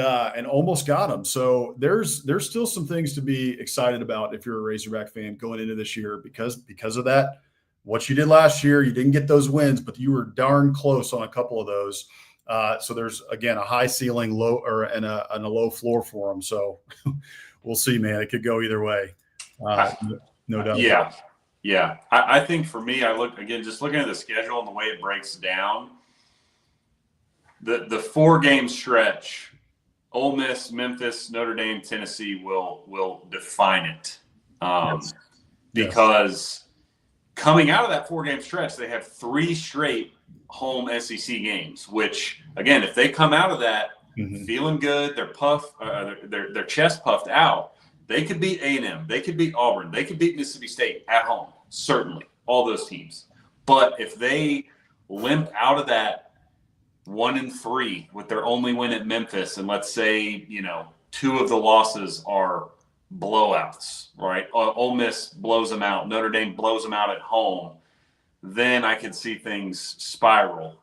almost got them. So there's still some things to be excited about if you're a Razorback fan going into this year because of that. What you did last year, you didn't get those wins, but you were darn close on a couple of those. So there's, again, a high ceiling, and a low floor for them. So we'll see, man. It could go either way. No doubt. Yeah. I think for me, just looking at the schedule and the way it breaks down, the 4-game stretch, Ole Miss, Memphis, Notre Dame, Tennessee will define it. Because coming out of that 4-game stretch, they have 3 straight home SEC games, which, again, if they come out of that feeling good, their chest puffed out, they could beat A&M, they could beat Auburn, they could beat Mississippi State at home, certainly, all those teams. But if they limp out of that 1-3 with their only win at Memphis, and let's say 2 of the losses are blowouts, right? Ole Miss blows them out, Notre Dame blows them out at home, then I could see things spiral.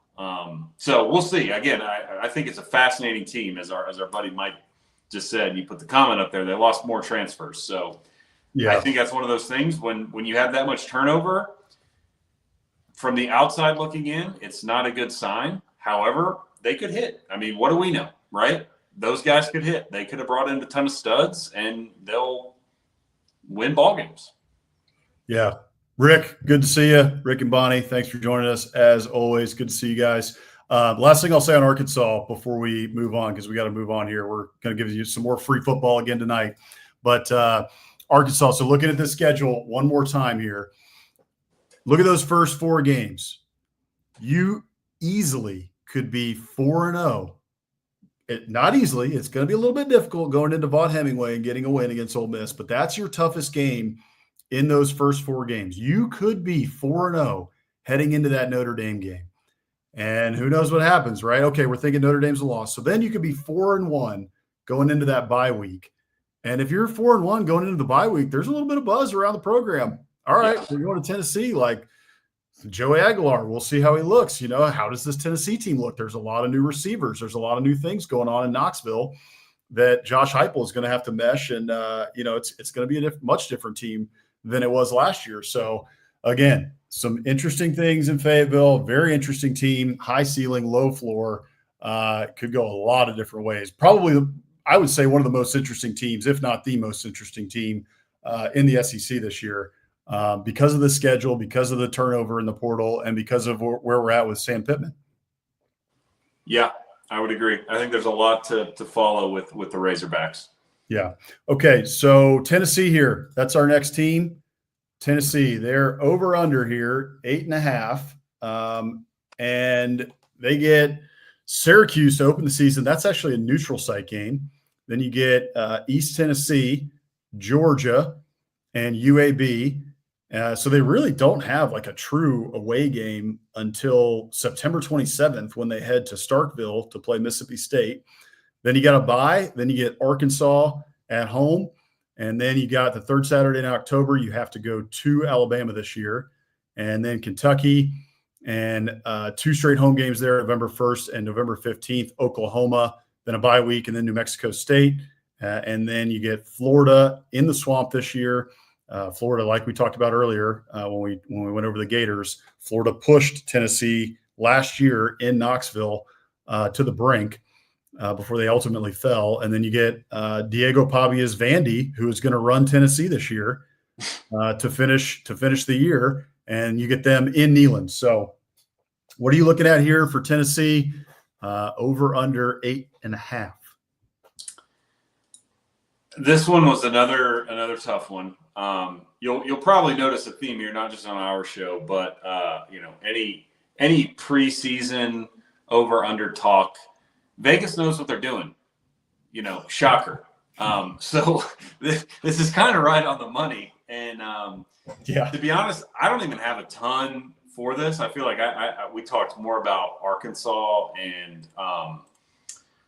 So we'll see. Again, I think it's a fascinating team, as our buddy Mike just said. You put the comment up there. They lost more transfers, so I think that's one of those things. When you have that much turnover, from the outside looking in, it's not a good sign. However, they could hit. I mean, what do we know, right? Those guys could hit. They could have brought in a ton of studs, and they'll win ball games. Yeah. Rick, good to see you. Rick and Bonnie, thanks for joining us. As always, good to see you guys. Last thing I'll say on Arkansas before we move on, because we got to move on here. We're going to give you some more free football again tonight. But Arkansas, so looking at the schedule one more time here, look at those first 4 games. You easily could be 4-0. Not easily. It's going to be a little bit difficult going into Vaught Hemingway and getting a win against Ole Miss, but that's your toughest game in those first 4 games. You could be 4-0 heading into that Notre Dame game. And who knows what happens, right? Okay, we're thinking Notre Dame's a loss. So then you could be 4-1 going into that bye week. And if you're 4-1 going into the bye week, there's a little bit of buzz around the program. All right, we're going to Tennessee. Like Joey Aguilar, we'll see how he looks. How does this Tennessee team look? There's a lot of new receivers. There's a lot of new things going on in Knoxville that Josh Heupel is going to have to mesh. And, it's going to be a much different team than it was last year. So, again, some interesting things in Fayetteville, very interesting team, high ceiling, low floor, could go a lot of different ways. Probably, I would say, one of the most interesting teams, if not the most interesting team in the SEC this year, because of the schedule, because of the turnover in the portal, and because of where we're at with Sam Pittman. Yeah, I would agree. I think there's a lot to follow with the Razorbacks. Yeah. Okay. So Tennessee here. That's our next team. Tennessee. They're over under here, 8.5. And they get Syracuse to open the season. That's actually a neutral site game. Then you get East Tennessee, Georgia, and UAB. So they really don't have like a true away game until September 27th when they head to Starkville to play Mississippi State. Then you got a bye. Then you get Arkansas at home. And then you got the third Saturday in October. You have to go to Alabama this year. And then Kentucky and 2 straight home games there, November 1st and November 15th, Oklahoma, then a bye week, and then New Mexico State. And then you get Florida in the Swamp this year. Florida, like we talked about earlier when we went over the Gators, Florida pushed Tennessee last year in Knoxville to the brink. Before they ultimately fell. And then you get Diego Pavia's Vandy, who is going to run Tennessee this year to finish the year. And you get them in Neyland. So what are you looking at here for Tennessee? Over under 8.5. This one was another tough one. You'll probably notice a theme here, not just on our show, but any preseason over under talk. Vegas knows what they're doing, shocker. So this is kind of right on the money. And to be honest, I don't even have a ton for this. I feel like we talked more about Arkansas and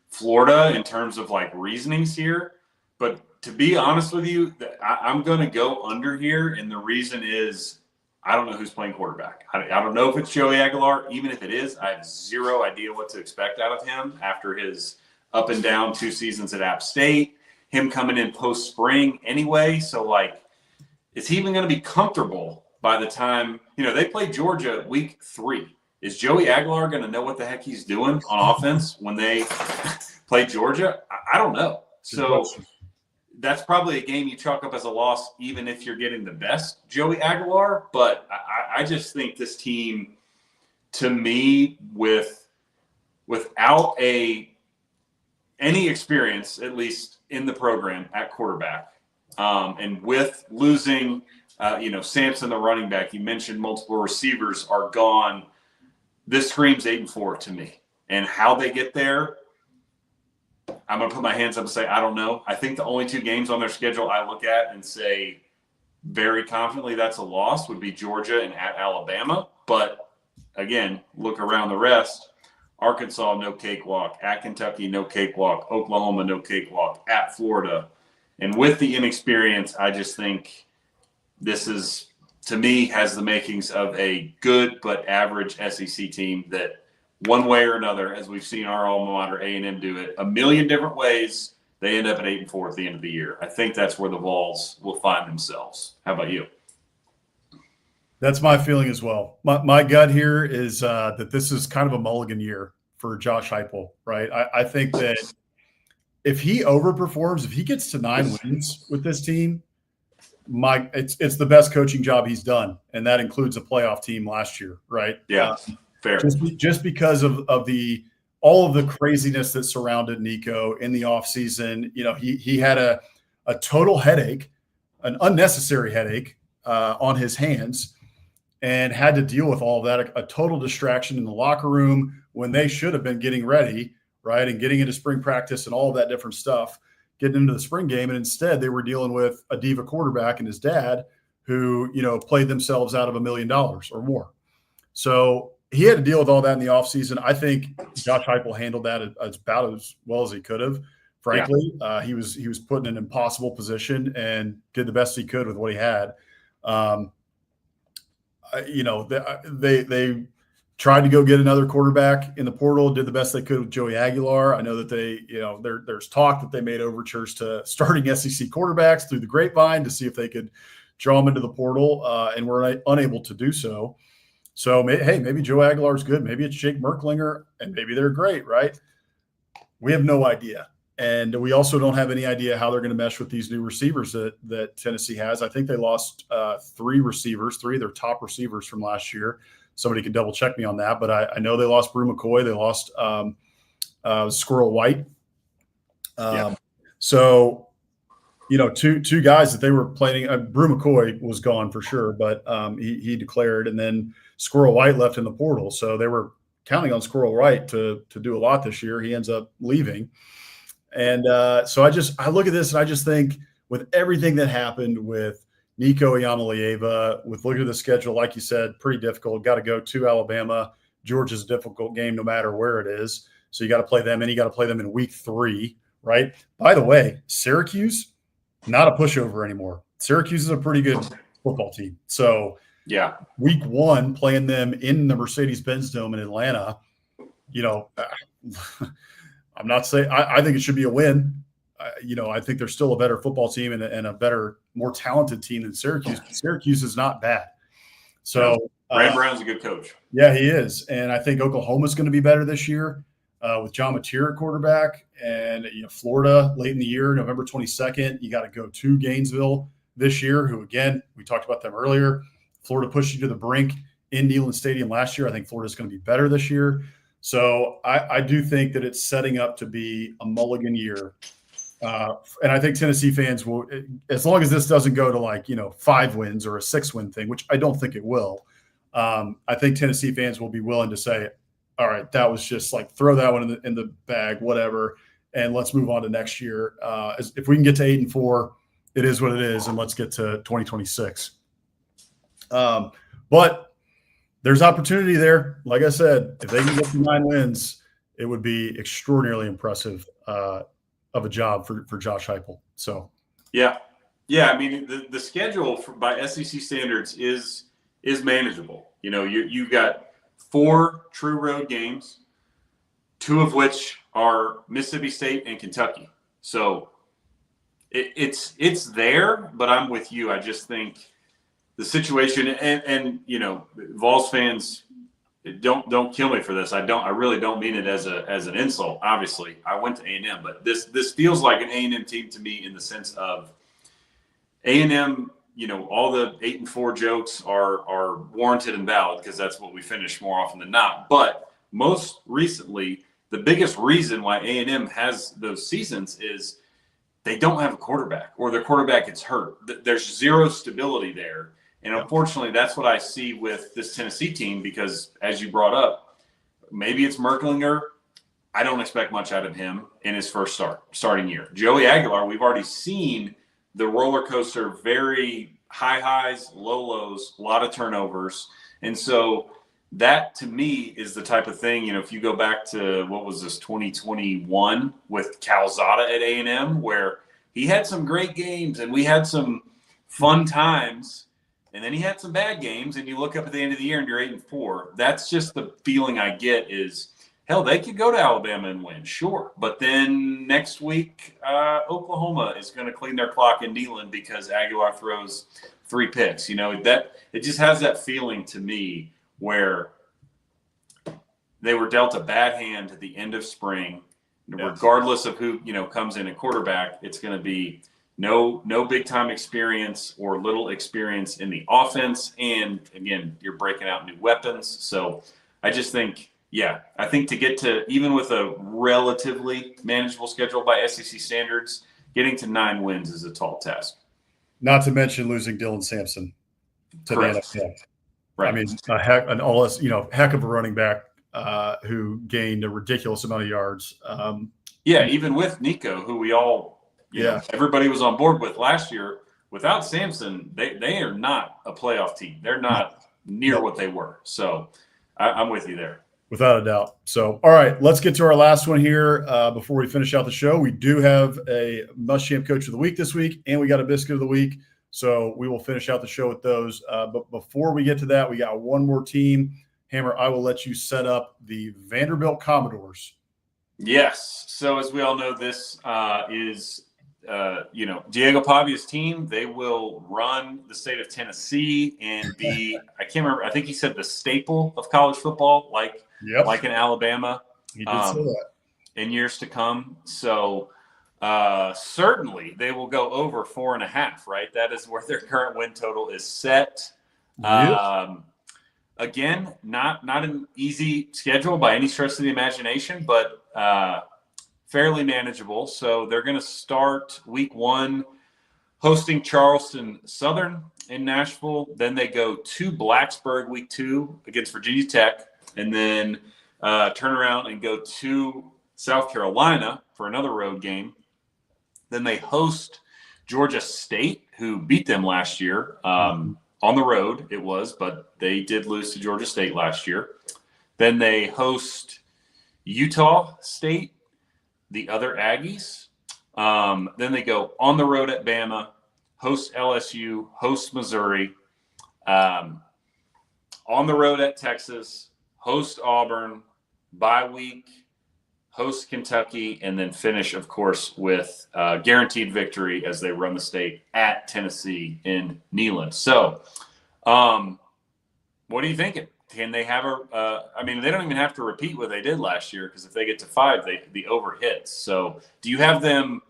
Florida in terms of like reasonings here. But to be honest with you, I'm going to go under here. And the reason is I don't know who's playing quarterback. I don't know if it's Joey Aguilar. Even if it is, I have zero idea what to expect out of him after his up and down 2 seasons at App State, him coming in post-spring anyway. So, like, is he even going to be comfortable by the time, they play Georgia week 3. Is Joey Aguilar going to know what the heck he's doing on offense when they play Georgia? I don't know. So that's probably a game you chalk up as a loss, even if you're getting the best Joey Aguilar. But I just think this team, to me, without any experience, at least in the program at quarterback, and with losing, Sampson, the running back, you mentioned multiple receivers are gone. This screams 8-4 to me. And how they get there, I'm going to put my hands up and say, I don't know. I think the only 2 games on their schedule I look at and say very confidently that's a loss would be Georgia and at Alabama. But, again, look around the rest. Arkansas, no cakewalk. At Kentucky, no cakewalk. Oklahoma, no cakewalk. At Florida. And with the inexperience, I just think this is, to me, has the makings of a good but average SEC team that – one way or another, as we've seen our alma mater A&M do it, a million different ways, they end up at 8-4 at the end of the year. I think that's where the Vols will find themselves. How about you? That's my feeling as well. My gut here is that this is kind of a mulligan year for Josh Heupel, right? I think that if he overperforms, if he gets to 9 wins with this team, it's the best coaching job he's done, and that includes a playoff team last year, right? Yeah. Fair. Just because of all of the craziness that surrounded Nico in the offseason. He had a total headache, an unnecessary headache on his hands, and had to deal with all of that, a total distraction in the locker room when they should have been getting ready, right, and getting into spring practice and all of that different stuff, getting into the spring game. And instead they were dealing with a diva quarterback and his dad who, played themselves out of $1 million or more. So he had to deal with all that in the offseason. I think Josh Heupel handled that about as well as he could have. Frankly, yeah. He was put in an impossible position and did the best he could with what he had. They tried to go get another quarterback in the portal, did the best they could with Joey Aguilar. I know that there's talk that they made overtures to starting SEC quarterbacks through the grapevine to see if they could draw them into the portal, and were unable to do so. So, maybe Joe Aguilar's good. Maybe it's Jake Merklinger, and maybe they're great, right? We have no idea. And we also don't have any idea how they're going to mesh with these new receivers that Tennessee has. I think they lost 3 receivers, 3 of their top receivers from last year. Somebody can double check me on that. But I know they lost Brew McCoy. They lost Squirrel White. Yeah. So, two guys that they were playing. Brew McCoy was gone for sure, but he declared, and then Squirrel White left in the portal. So they were counting on Squirrel White to do a lot this year. He ends up leaving. And so I look at this and I just think with everything that happened with Nico Iamaleava, with looking at the schedule, like you said, pretty difficult. Got to go to Alabama. Georgia's a difficult game no matter where it is. So you got to play them, and you got to play them in week 3, right? By the way, Syracuse, not a pushover anymore. Syracuse is a pretty good football team. So yeah, week 1, playing them in the Mercedes-Benz Dome in Atlanta, I'm not saying I think it should be a win. I think they're still a better football team and a better, more talented team than Syracuse. Syracuse is not bad. So Brad Brown's a good coach. Yeah, he is. And I think Oklahoma's going to be better this year with John Mateer at quarterback. And Florida late in the year, November 22nd, you got to go to Gainesville this year, who, again, we talked about them earlier. Florida pushed you to the brink in Neyland Stadium last year. I think Florida's going to be better this year. So I do think that it's setting up to be a mulligan year. And I think Tennessee fans will, as long as this doesn't go to 5 wins or a 6-win thing, which I don't think it will, I think Tennessee fans will be willing to say, all right, that was just throw that one in the bag, whatever, and let's move on to next year. If we can get to 8-4, it is what it is, and let's get to 2026. But there's opportunity there. Like I said, if they can get to 9 wins, it would be extraordinarily impressive of a job for Josh Heupel. So, yeah. I mean, the schedule by SEC standards is manageable. You've got 4 true road games, 2 of which are Mississippi State and Kentucky. So it's there, but I'm with you. I just think the situation and Vols fans, don't kill me for this. I really don't mean it as an insult. Obviously, I went to A&M, but this feels like an A&M team to me in the sense of A&M. All the 8-4 jokes are warranted and valid because that's what we finish more often than not. But most recently, the biggest reason why A&M has those seasons is they don't have a quarterback, or their quarterback gets hurt. There's zero stability there. And unfortunately, that's what I see with this Tennessee team because, as you brought up, maybe it's Merklinger. I don't expect much out of him in his first starting year. Joey Aguilar, we've already seen the roller coaster, very high highs, low lows, a lot of turnovers. And so that, to me, is the type of thing, if you go back to, 2021 with Calzada at A&M, where he had some great games and we had some fun times. And then he had some bad games, and you look up at the end of the year and you're 8-4. That's just the feeling I get is, hell, they could go to Alabama and win, sure. But then next week, Oklahoma is going to clean their clock in Neyland because Aguilar throws 3 picks. That it just has that feeling to me where they were dealt a bad hand at the end of spring. Yes. Regardless of who comes in at quarterback, it's going to be no big time experience or little experience in the offense. And again, you're breaking out new weapons. So I just think, I think to get to, even with a relatively manageable schedule by SEC standards, getting to 9 wins is a tall task. Not to mention losing Dylan Sampson to the NFL. Right. I mean, heck of a running back who gained a ridiculous amount of yards. Even with Nico, who we all, everybody was on board with last year. Without Sampson, they are not a playoff team. They're not near what they were. So I'm with you there. Without a doubt. So, all right, let's get to our last one here before we finish out the show. We do have a Muschamp Coach of the Week this week, and we got a Biscuit of the Week. So we will finish out the show with those. But before we get to that, we got one more team. Hammer, I will let you set up the Vanderbilt Commodores. Yes. So as we all know, this is Diego Pavia's team. They will run the state of Tennessee and be, I can't remember, I think he said the staple of college football, like in Alabama. He did say that. In years to come. So certainly they will go over 4.5, right? That is where their current win total is set. Yep. again, not an easy schedule by any stretch of the imagination, but fairly manageable. So they're going to start week 1 hosting Charleston Southern in Nashville. Then they go to Blacksburg week 2 against Virginia Tech, and then turn around and go to South Carolina for another road game. Then they host Georgia State, who beat them last year on the road. It was, but they did lose to Georgia State last year. Then they host Utah State, the other Aggies. Then they go on the road at Bama, host LSU, host Missouri, on the road at Texas, host Auburn, bye week, host Kentucky, and then finish, of course, with guaranteed victory as they run the state at Tennessee in Neyland. So what are you thinking? Can they have I mean, they don't even have to repeat what they did last year, because if they get to 5, the over hits. So do you have them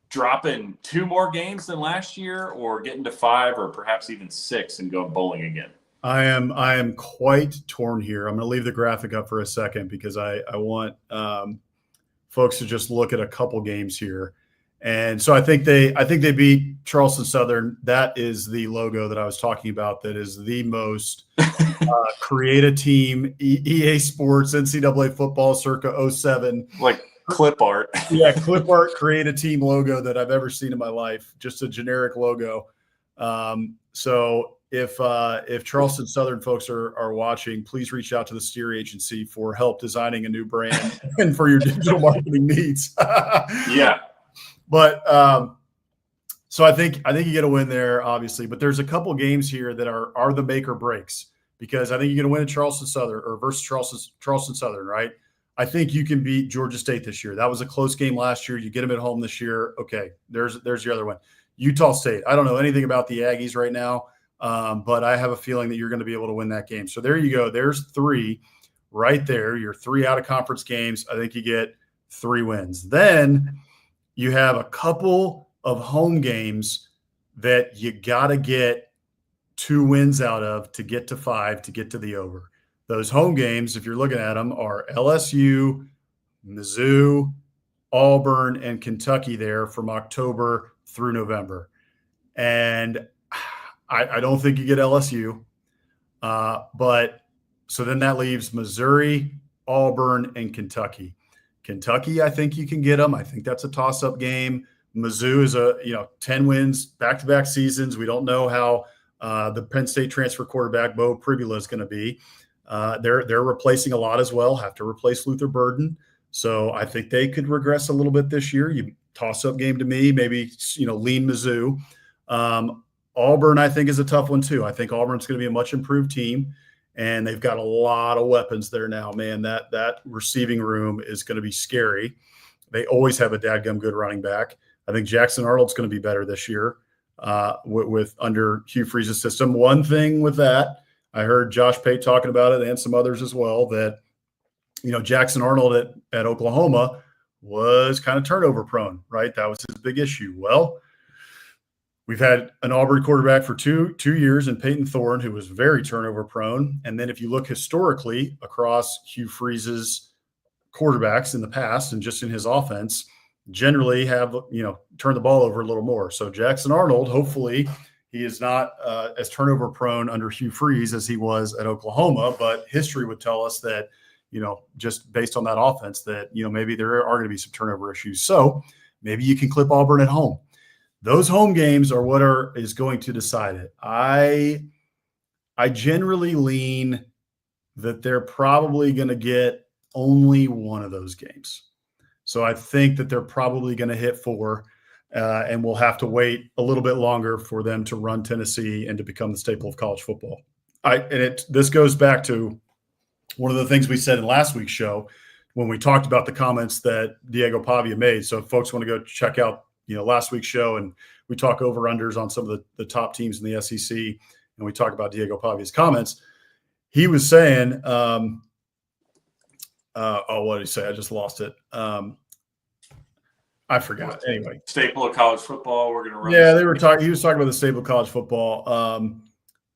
dropping 2 more games than last year, or getting to 5, or perhaps even 6 and going bowling again? I am quite torn here. I'm going to leave the graphic up for a second because I want folks to just look at a couple games here. And so I think they beat Charleston Southern. That is the logo that I was talking about. That is the most create a team, EA Sports, NCAA football circa 07. Like clip art. Yeah, clip art, create a team logo that I've ever seen in my life. Just a generic logo. So if Charleston Southern folks are watching, please reach out to the Steer Agency for help designing a new brand and for your digital marketing needs. Yeah. But so I think you get a win there, obviously. But there's a couple games here that are the make or breaks, because I think you're going to win at Charleston Southern or versus Charleston Southern, right? I think you can beat Georgia State this year. That was a close game last year. You get them at home this year. Okay, there's your other one. Utah State. I don't know anything about the Aggies right now, but I have a feeling that you're going to be able to win that game. So there you go. There's 3 right there. Your 3 out of conference games. I think you get 3 wins. Then you have a couple of home games that you got to get 2 wins out of to get to 5, to get to the over. Those home games, if you're looking at them, are LSU, Mizzou, Auburn, and Kentucky there from October through November. And I don't think you get LSU. But so then that leaves Missouri, Auburn, and Kentucky. Kentucky, I think you can get them. I think that's a toss-up game. Mizzou is 10 wins, back-to-back seasons. We don't know how the Penn State transfer quarterback, Bo Pribula, is going to be. They're replacing a lot as well, have to replace Luther Burden. So I think they could regress a little bit this year. You toss-up game to me, maybe, lean Mizzou. Auburn, I think, is a tough one too. I think Auburn's going to be a much improved team, and they've got a lot of weapons there now. Man, that receiving room is going to be scary. They always have a dadgum good running back. I think Jackson Arnold's going to be better this year with under Hugh Freeze's system. One thing with that, I heard Josh Pate talking about it and some others as well, that Jackson Arnold at Oklahoma was kind of turnover prone, right? That was his big issue. Well, we've had an Auburn quarterback for two years in Peyton Thorne, who was very turnover prone. And then if you look historically across Hugh Freeze's quarterbacks in the past and just in his offense, generally have, turned the ball over a little more. So Jackson Arnold, hopefully he is not as turnover prone under Hugh Freeze as he was at Oklahoma, but history would tell us that, just based on that offense that, maybe there are going to be some turnover issues. So maybe you can clip Auburn at home. Those home games are what is going to decide it. I generally lean that they're probably going to get only one of those games. So I think that they're probably going to hit 4, and we'll have to wait a little bit longer for them to run Tennessee and to become the staple of college football. This goes back to one of the things we said in last week's show when we talked about the comments that Diego Pavia made. So if folks want to go check out, last week's show, and we talk over-unders on some of the top teams in the SEC, and we talk about Diego Pavia's comments. He was saying, what did he say? I just lost it. I forgot. Anyway, staple of college football. We're going to run. Yeah, they were talking. He was talking about the staple of college football.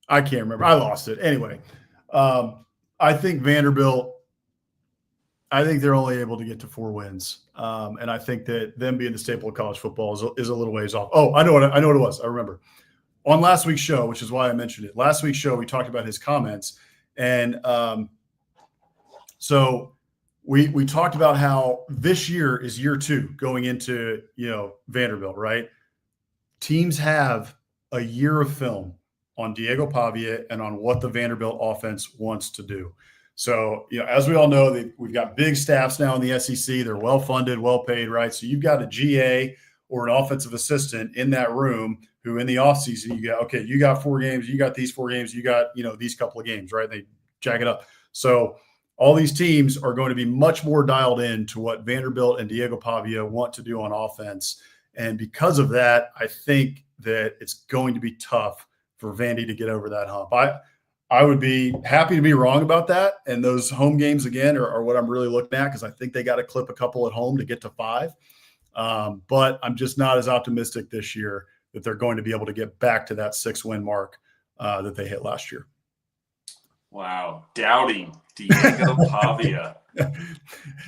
I can't remember. I lost it. Anyway, I think Vanderbilt. I think they're only able to get to 4 wins, and I think that them being the staple of college football is a little ways off. Oh, I know what it was. I remember on last week's show, which is why I mentioned it. Last week's show, we talked about his comments, and so we talked about how this year is year 2 going into Vanderbilt, right? Teams have a year of film on Diego Pavia and on what the Vanderbilt offense wants to do. So, as we all know, we've got big staffs now in the SEC. They're well-funded, well-paid, right? So you've got a GA or an offensive assistant in that room who in the offseason, you got 4 games, you got these 4 games, you got, these couple of games, right? They jack it up. So all these teams are going to be much more dialed in to what Vanderbilt and Diego Pavia want to do on offense. And because of that, I think that it's going to be tough for Vandy to get over that hump. I would be happy to be wrong about that. And those home games, again, are what I'm really looking at because I think they got to clip a couple at home to get to 5. But I'm just not as optimistic this year that they're going to be able to get back to that 6-win mark that they hit last year. Wow. Doubting Diego Pavia.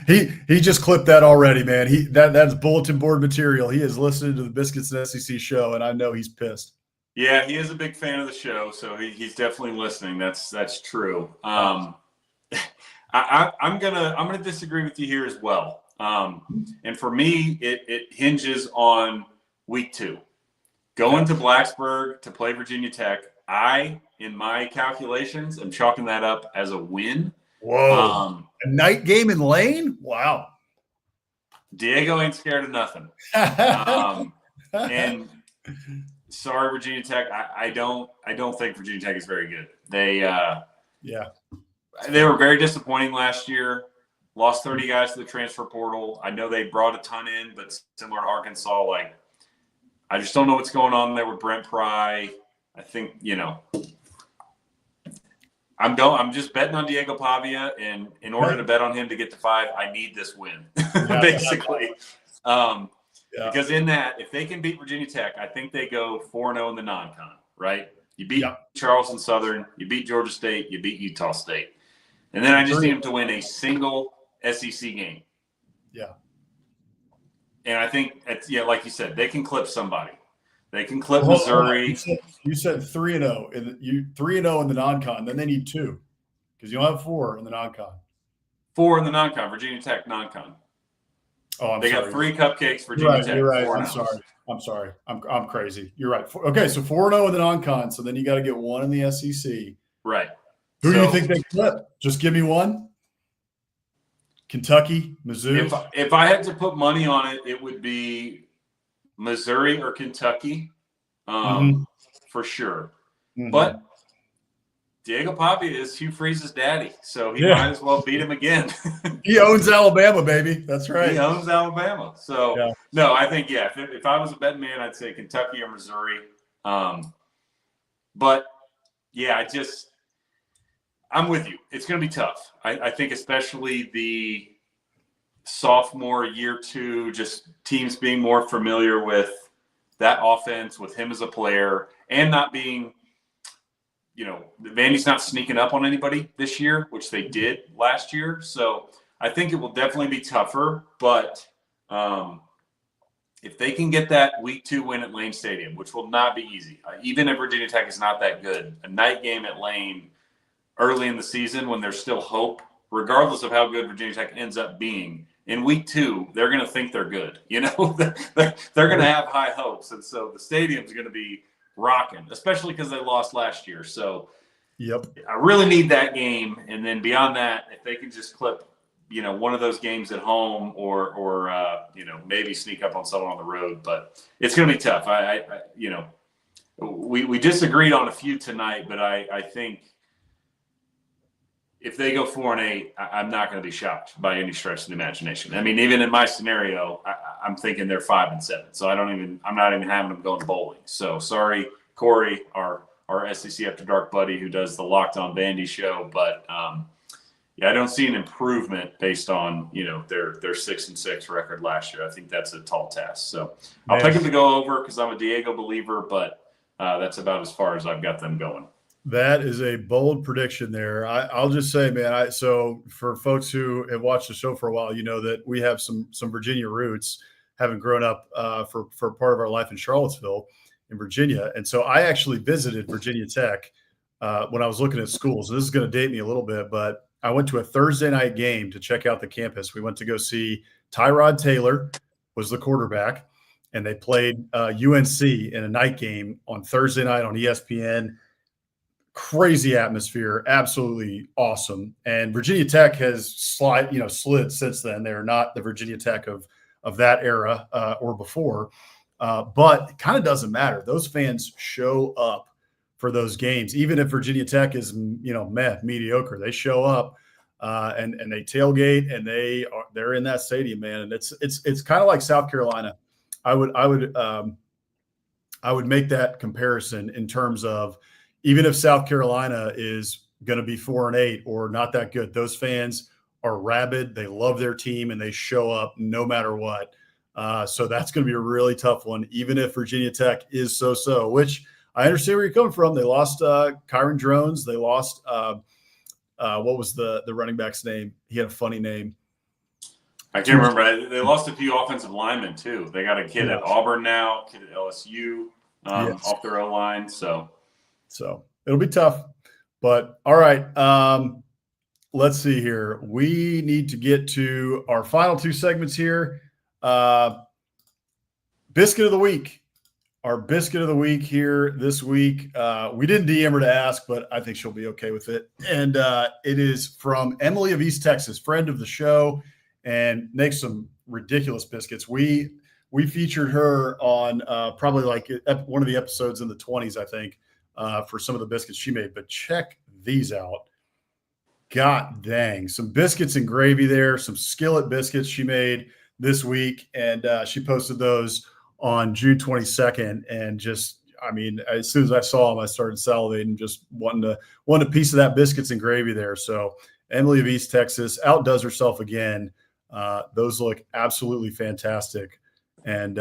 He just clipped that already, man. That's bulletin board material. He is listening to the Biscuits SEC show, and I know he's pissed. Yeah, he is a big fan of the show, so he's definitely listening. That's true. I'm gonna disagree with you here as well. And for me, it hinges on week 2. Going to Blacksburg to play Virginia Tech. In my calculations, I'm chalking that up as a win. Whoa! A night game in Lane? Wow. Diego ain't scared of nothing. And sorry, Virginia Tech. I don't think Virginia Tech is very good. They were very disappointing last year. Lost 30 guys to the transfer portal. I know they brought a ton in, but similar to Arkansas, I just don't know what's going on there with Brent Pry. I think I'm just betting on Diego Pavia, and in order to bet on him to get to 5, I need this win, basically. Because in that, if they can beat Virginia Tech, I think they go 4-0 in the non-con, right? You beat Charleston Southern, you beat Georgia State, you beat Utah State. And then I just need them to win a single SEC game. Yeah. And I think, like you said, they can clip somebody. They can clip Missouri. You said 3-0. 3-0 in the non-con. Then they need 2 because you don't have 4 in the non-con. 4 in the non-con. Virginia Tech non-con. Oh, they got 3 cupcakes. Virginia Tech. You're right. I'm sorry. I'm crazy. You're right. Okay, so 4-0 in the non-con. So then you got to get 1 in the SEC. Right. Who do you think they clip? Just give me 1. Kentucky, Missouri. If I had to put money on it, it would be Missouri or Kentucky, for sure. Mm-hmm. But Diego Pavia is Hugh Freeze's daddy, so he might as well beat him again. He owns Alabama, baby. That's right. He owns Alabama. So, no, I think, if I was a betting man, I'd say Kentucky or Missouri. But, I'm with you. It's going to be tough. I think especially the sophomore year 2, just teams being more familiar with that offense, with him as a player, and not being, Vandy's not sneaking up on anybody this year, which they did last year. So I think it will definitely be tougher. But if they can get that week 2 win at Lane Stadium, which will not be easy, even if Virginia Tech is not that good, a night game at Lane early in the season when there's still hope, regardless of how good Virginia Tech ends up being, in week 2, they're going to think they're good. They're going to have high hopes. And so the stadium's going to be rocking, especially because they lost last year. So I really need that game. And then beyond that, if they can just clip, one of those games at home or maybe sneak up on someone on the road. But it's going to be tough. We disagreed on a few tonight, but I think if they go 4-8, I'm not going to be shocked by any stretch of the imagination. I mean, even in my scenario, I'm thinking they're 5-7. So I'm not even having them going bowling. So sorry, Corey, our SEC After Dark buddy who does the Locked On Vandy show, but I don't see an improvement based on their 6-6 record last year. I think that's a tall task. So I'll pick them to go over because I'm a Diego believer, but that's about as far as I've got them going. That is a bold prediction there. I'll just say, man, so for folks who have watched the show for a while, you know that we have some Virginia roots, having grown up for part of our life in Charlottesville in Virginia. And so I actually visited Virginia Tech when I was looking at schools. This is going to date me a little bit, but I went to a Thursday night game to check out the campus. We went to go see Tyrod Taylor was the quarterback, and they played UNC in a night game on Thursday night on ESPN. Crazy atmosphere, absolutely awesome. And Virginia Tech has slid since then. They're not the Virginia Tech of that era or before, but it kind of doesn't matter. Those fans show up for those games, even if Virginia Tech is mediocre. They show up and they tailgate, and they're in that stadium, man. And it's kind of like South Carolina. I would make that comparison in terms of, even if South Carolina is going to be 4-8 or not that good, those fans are rabid. They love their team, and they show up no matter what. So that's going to be a really tough one, even if Virginia Tech is so-so, which I understand where you're coming from. They lost Kyron Drones. They lost what was the running back's name? He had a funny name. I can't remember. They lost a few offensive linemen, too. They got a kid at Auburn now, kid at LSU off their O-line, So it'll be tough, but all right. Let's see here. We need to get to our final two segments here. Biscuit of the week. Our biscuit of the week here this week. We didn't DM her to ask, but I think she'll be okay with it. And it is from Emily of East Texas, friend of the show, and makes some ridiculous biscuits. We featured her on probably like one of the episodes in the 20s, I think. For some of the biscuits she made, but check these out. God dang, some biscuits and gravy there, some skillet biscuits she made this week, and she posted those on June 22nd. And just, I mean, as soon as I saw them, I started salivating, just wanting a piece of that biscuits and gravy there. So Emily of East Texas outdoes herself again. Those look absolutely fantastic. And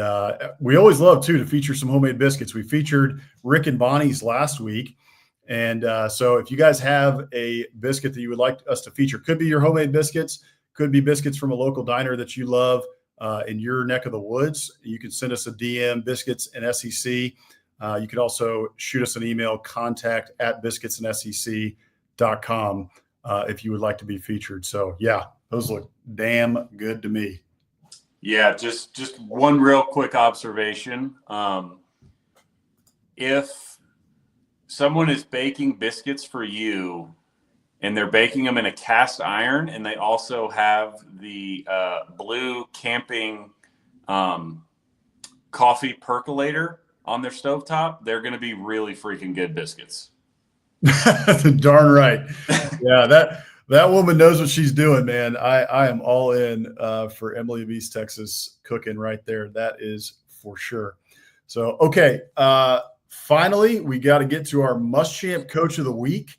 we always love, too, to feature some homemade biscuits. We featured Rick and Bonnie's last week. And so if you guys have a biscuit that you would like us to feature, could be your homemade biscuits, could be biscuits from a local diner that you love in your neck of the woods, you can send us a DM, Biscuits and SEC. You could also shoot us an email, contact@biscuitsandsec.com if you would like to be featured. So, yeah, those look damn good to me. Yeah, just one real quick observation. If someone is baking biscuits for you and they're baking them in a cast iron, and they also have the blue camping coffee percolator on their stovetop, they're going to be really freaking good biscuits. Darn right. Yeah, that woman knows what she's doing, man. I am all in for Emily of East Texas cooking right there. That is for sure. So, okay. Finally, we got to get to our Muschamp Coach of the Week.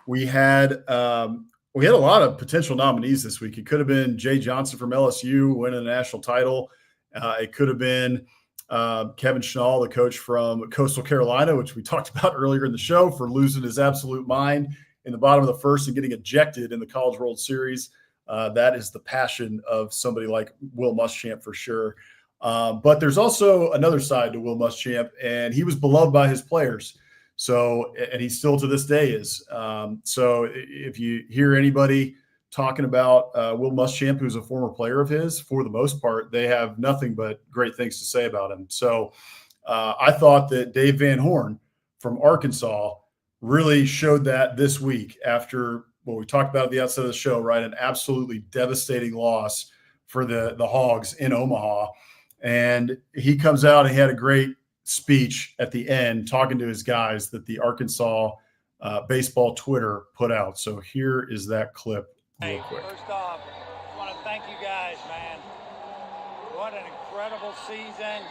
We had a lot of potential nominees this week. It could have been Jay Johnson from LSU winning a national title. It could have been Kevin Schnall, the coach from Coastal Carolina, which we talked about earlier in the show, for losing his absolute mind in the bottom of the first and getting ejected in the College World Series. That is the passion of somebody like Will Muschamp for sure. But there's also another side to Will Muschamp, and he was beloved by his players. So, and he still to this day is. So if you hear anybody talking about Will Muschamp, who's a former player of his, for the most part, they have nothing but great things to say about him. So I thought that Dave Van Horn from Arkansas really showed that this week after what we talked about at the outset of the show, right? An absolutely devastating loss for the Hogs in Omaha. And he comes out and he had a great speech at the end talking to his guys that the Arkansas baseball Twitter put out. So here is that clip real quick. First off, I want to thank you guys, man. What an incredible season. And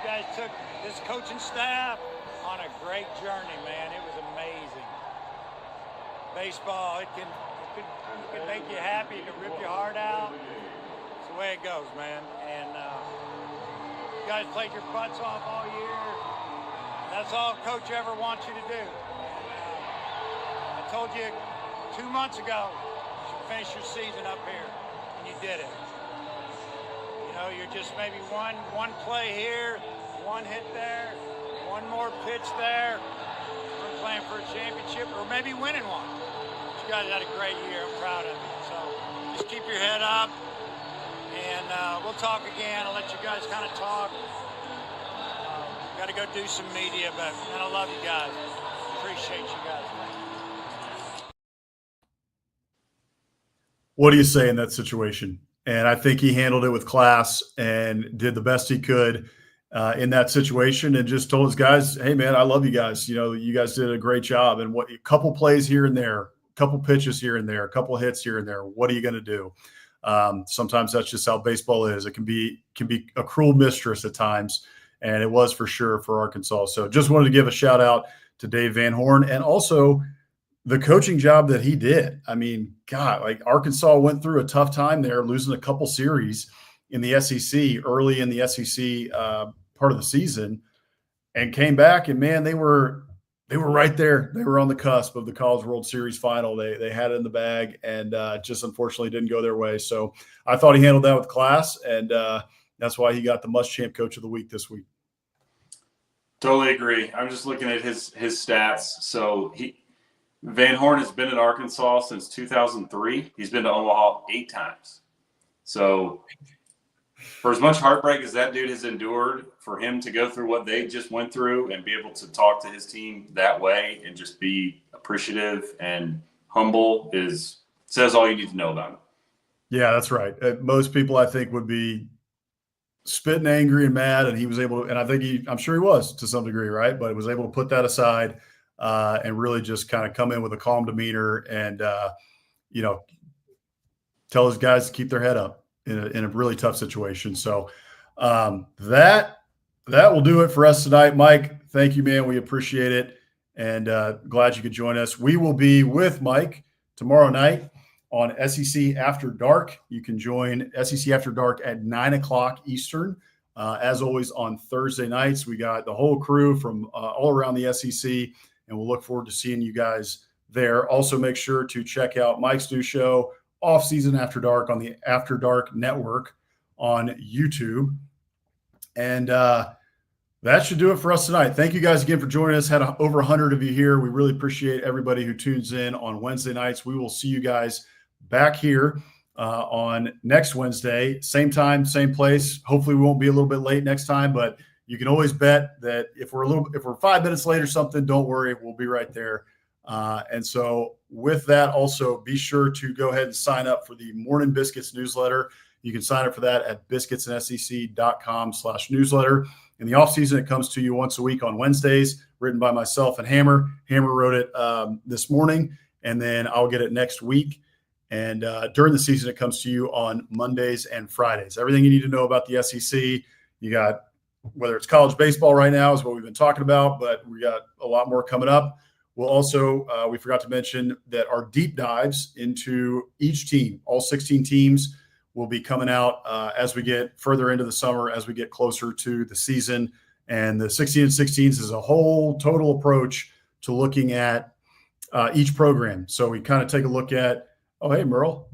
you guys took this coaching staff on a great journey, man. It was amazing. Baseball, it can make you happy, it can rip your heart out. It's the way it goes, man. And you guys played your butts off all year. That's all Coach ever wants you to do. I told you 2 months ago you should finish your season up here, and you did it. You know, you're just maybe one play here, one hit there, one more pitch there from playing for a championship, or maybe winning one. But you guys had a great year. I'm proud of you. So just keep your head up, and we'll talk again. I'll let you guys kind of talk. Got to go do some media, but man, I love you guys. Appreciate you guys. What do you say in that situation? And I think he handled it with class and did the best he could in that situation, and just told his guys, "Hey, man, I love you guys. You know, you guys did a great job. And a couple plays here and there, a couple pitches here and there, a couple hits here and there. What are you going to do?" Sometimes that's just how baseball is. It can be a cruel mistress at times. And it was for sure for Arkansas. So just wanted to give a shout out to Dave Van Horn, and also the coaching job that he did. I mean, God, like Arkansas went through a tough time there, losing a couple series in the SEC early in the SEC part of the season, and came back, and man, they were right there. They were on the cusp of the College World Series final. They had it in the bag, and just unfortunately didn't go their way. So I thought he handled that with class, and that's why he got the Muschamp Coach of the Week this week. Totally agree. I'm just looking at his stats. So Van Horn has been at Arkansas since 2003. He's been to Omaha 8 times. So for as much heartbreak as that dude has endured, for him to go through what they just went through and be able to talk to his team that way and just be appreciative and humble says all you need to know about him. Yeah, that's right. Most people, I think, would be spitting angry and mad, and he was able to, and I think I'm sure he was to some degree, right? But he was able to put that aside and really just kind of come in with a calm demeanor and, tell his guys to keep their head up in a really tough situation. So that will do it for us tonight. Mike, thank you, man. We appreciate it, and glad you could join us. We will be with Mike tomorrow night on SEC After Dark. You can join SEC After Dark at 9:00 Eastern. As always, on Thursday nights, we got the whole crew from all around the SEC, and we'll look forward to seeing you guys there. Also, make sure to check out Mike's new show, Off Season After Dark, on the After Dark Network on YouTube. And that should do it for us tonight. Thank you guys again for joining us. Had over 100 of you here. We really appreciate everybody who tunes in on Wednesday nights. We will see you guys back here on next Wednesday, same time, same place. Hopefully we won't be a little bit late next time, but you can always bet that if we're 5 minutes late or something, don't worry, we'll be right there. And so with that, also be sure to go ahead and sign up for the Morning Biscuits newsletter. You can sign up for that at biscuitsandsec.com/newsletter. In the off season, it comes to you once a week on Wednesdays, written by myself and Hammer. Hammer wrote it this morning, and then I'll get it next week. And during the season, it comes to you on Mondays and Fridays. Everything you need to know about the SEC. You got, whether it's college baseball right now is what we've been talking about, but we got a lot more coming up. We'll also, we forgot to mention that our deep dives into each team, all 16 teams, will be coming out as we get further into the summer, as we get closer to the season. And the 16 and 16s is a whole total approach to looking at each program. So we kind of take a look at, oh, hey, Merle.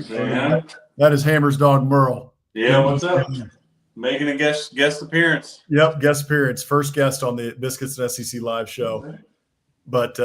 Yeah. That is Hammer's dog, Merle. Yeah, what's up? Making a guest appearance. Yep, guest appearance. First guest on the Biscuits and SEC live show. But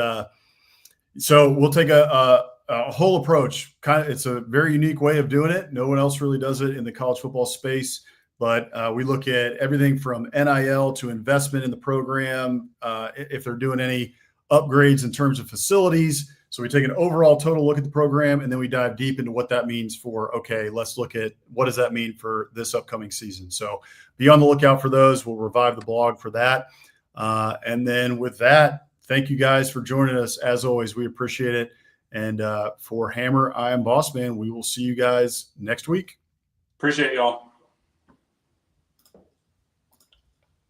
so we'll take a whole approach. It's a very unique way of doing it. No one else really does it in the college football space. But we look at everything from NIL to investment in the program, if they're doing any upgrades in terms of facilities. So we take an overall total look at the program, and then we dive deep into what that means for, okay, let's look at what does that mean for this upcoming season. So be on the lookout for those. We'll revive the blog for that. And then with that, thank you guys for joining us. As always, we appreciate it. And for Hammer, I am Boss Man. We will see you guys next week. Appreciate y'all.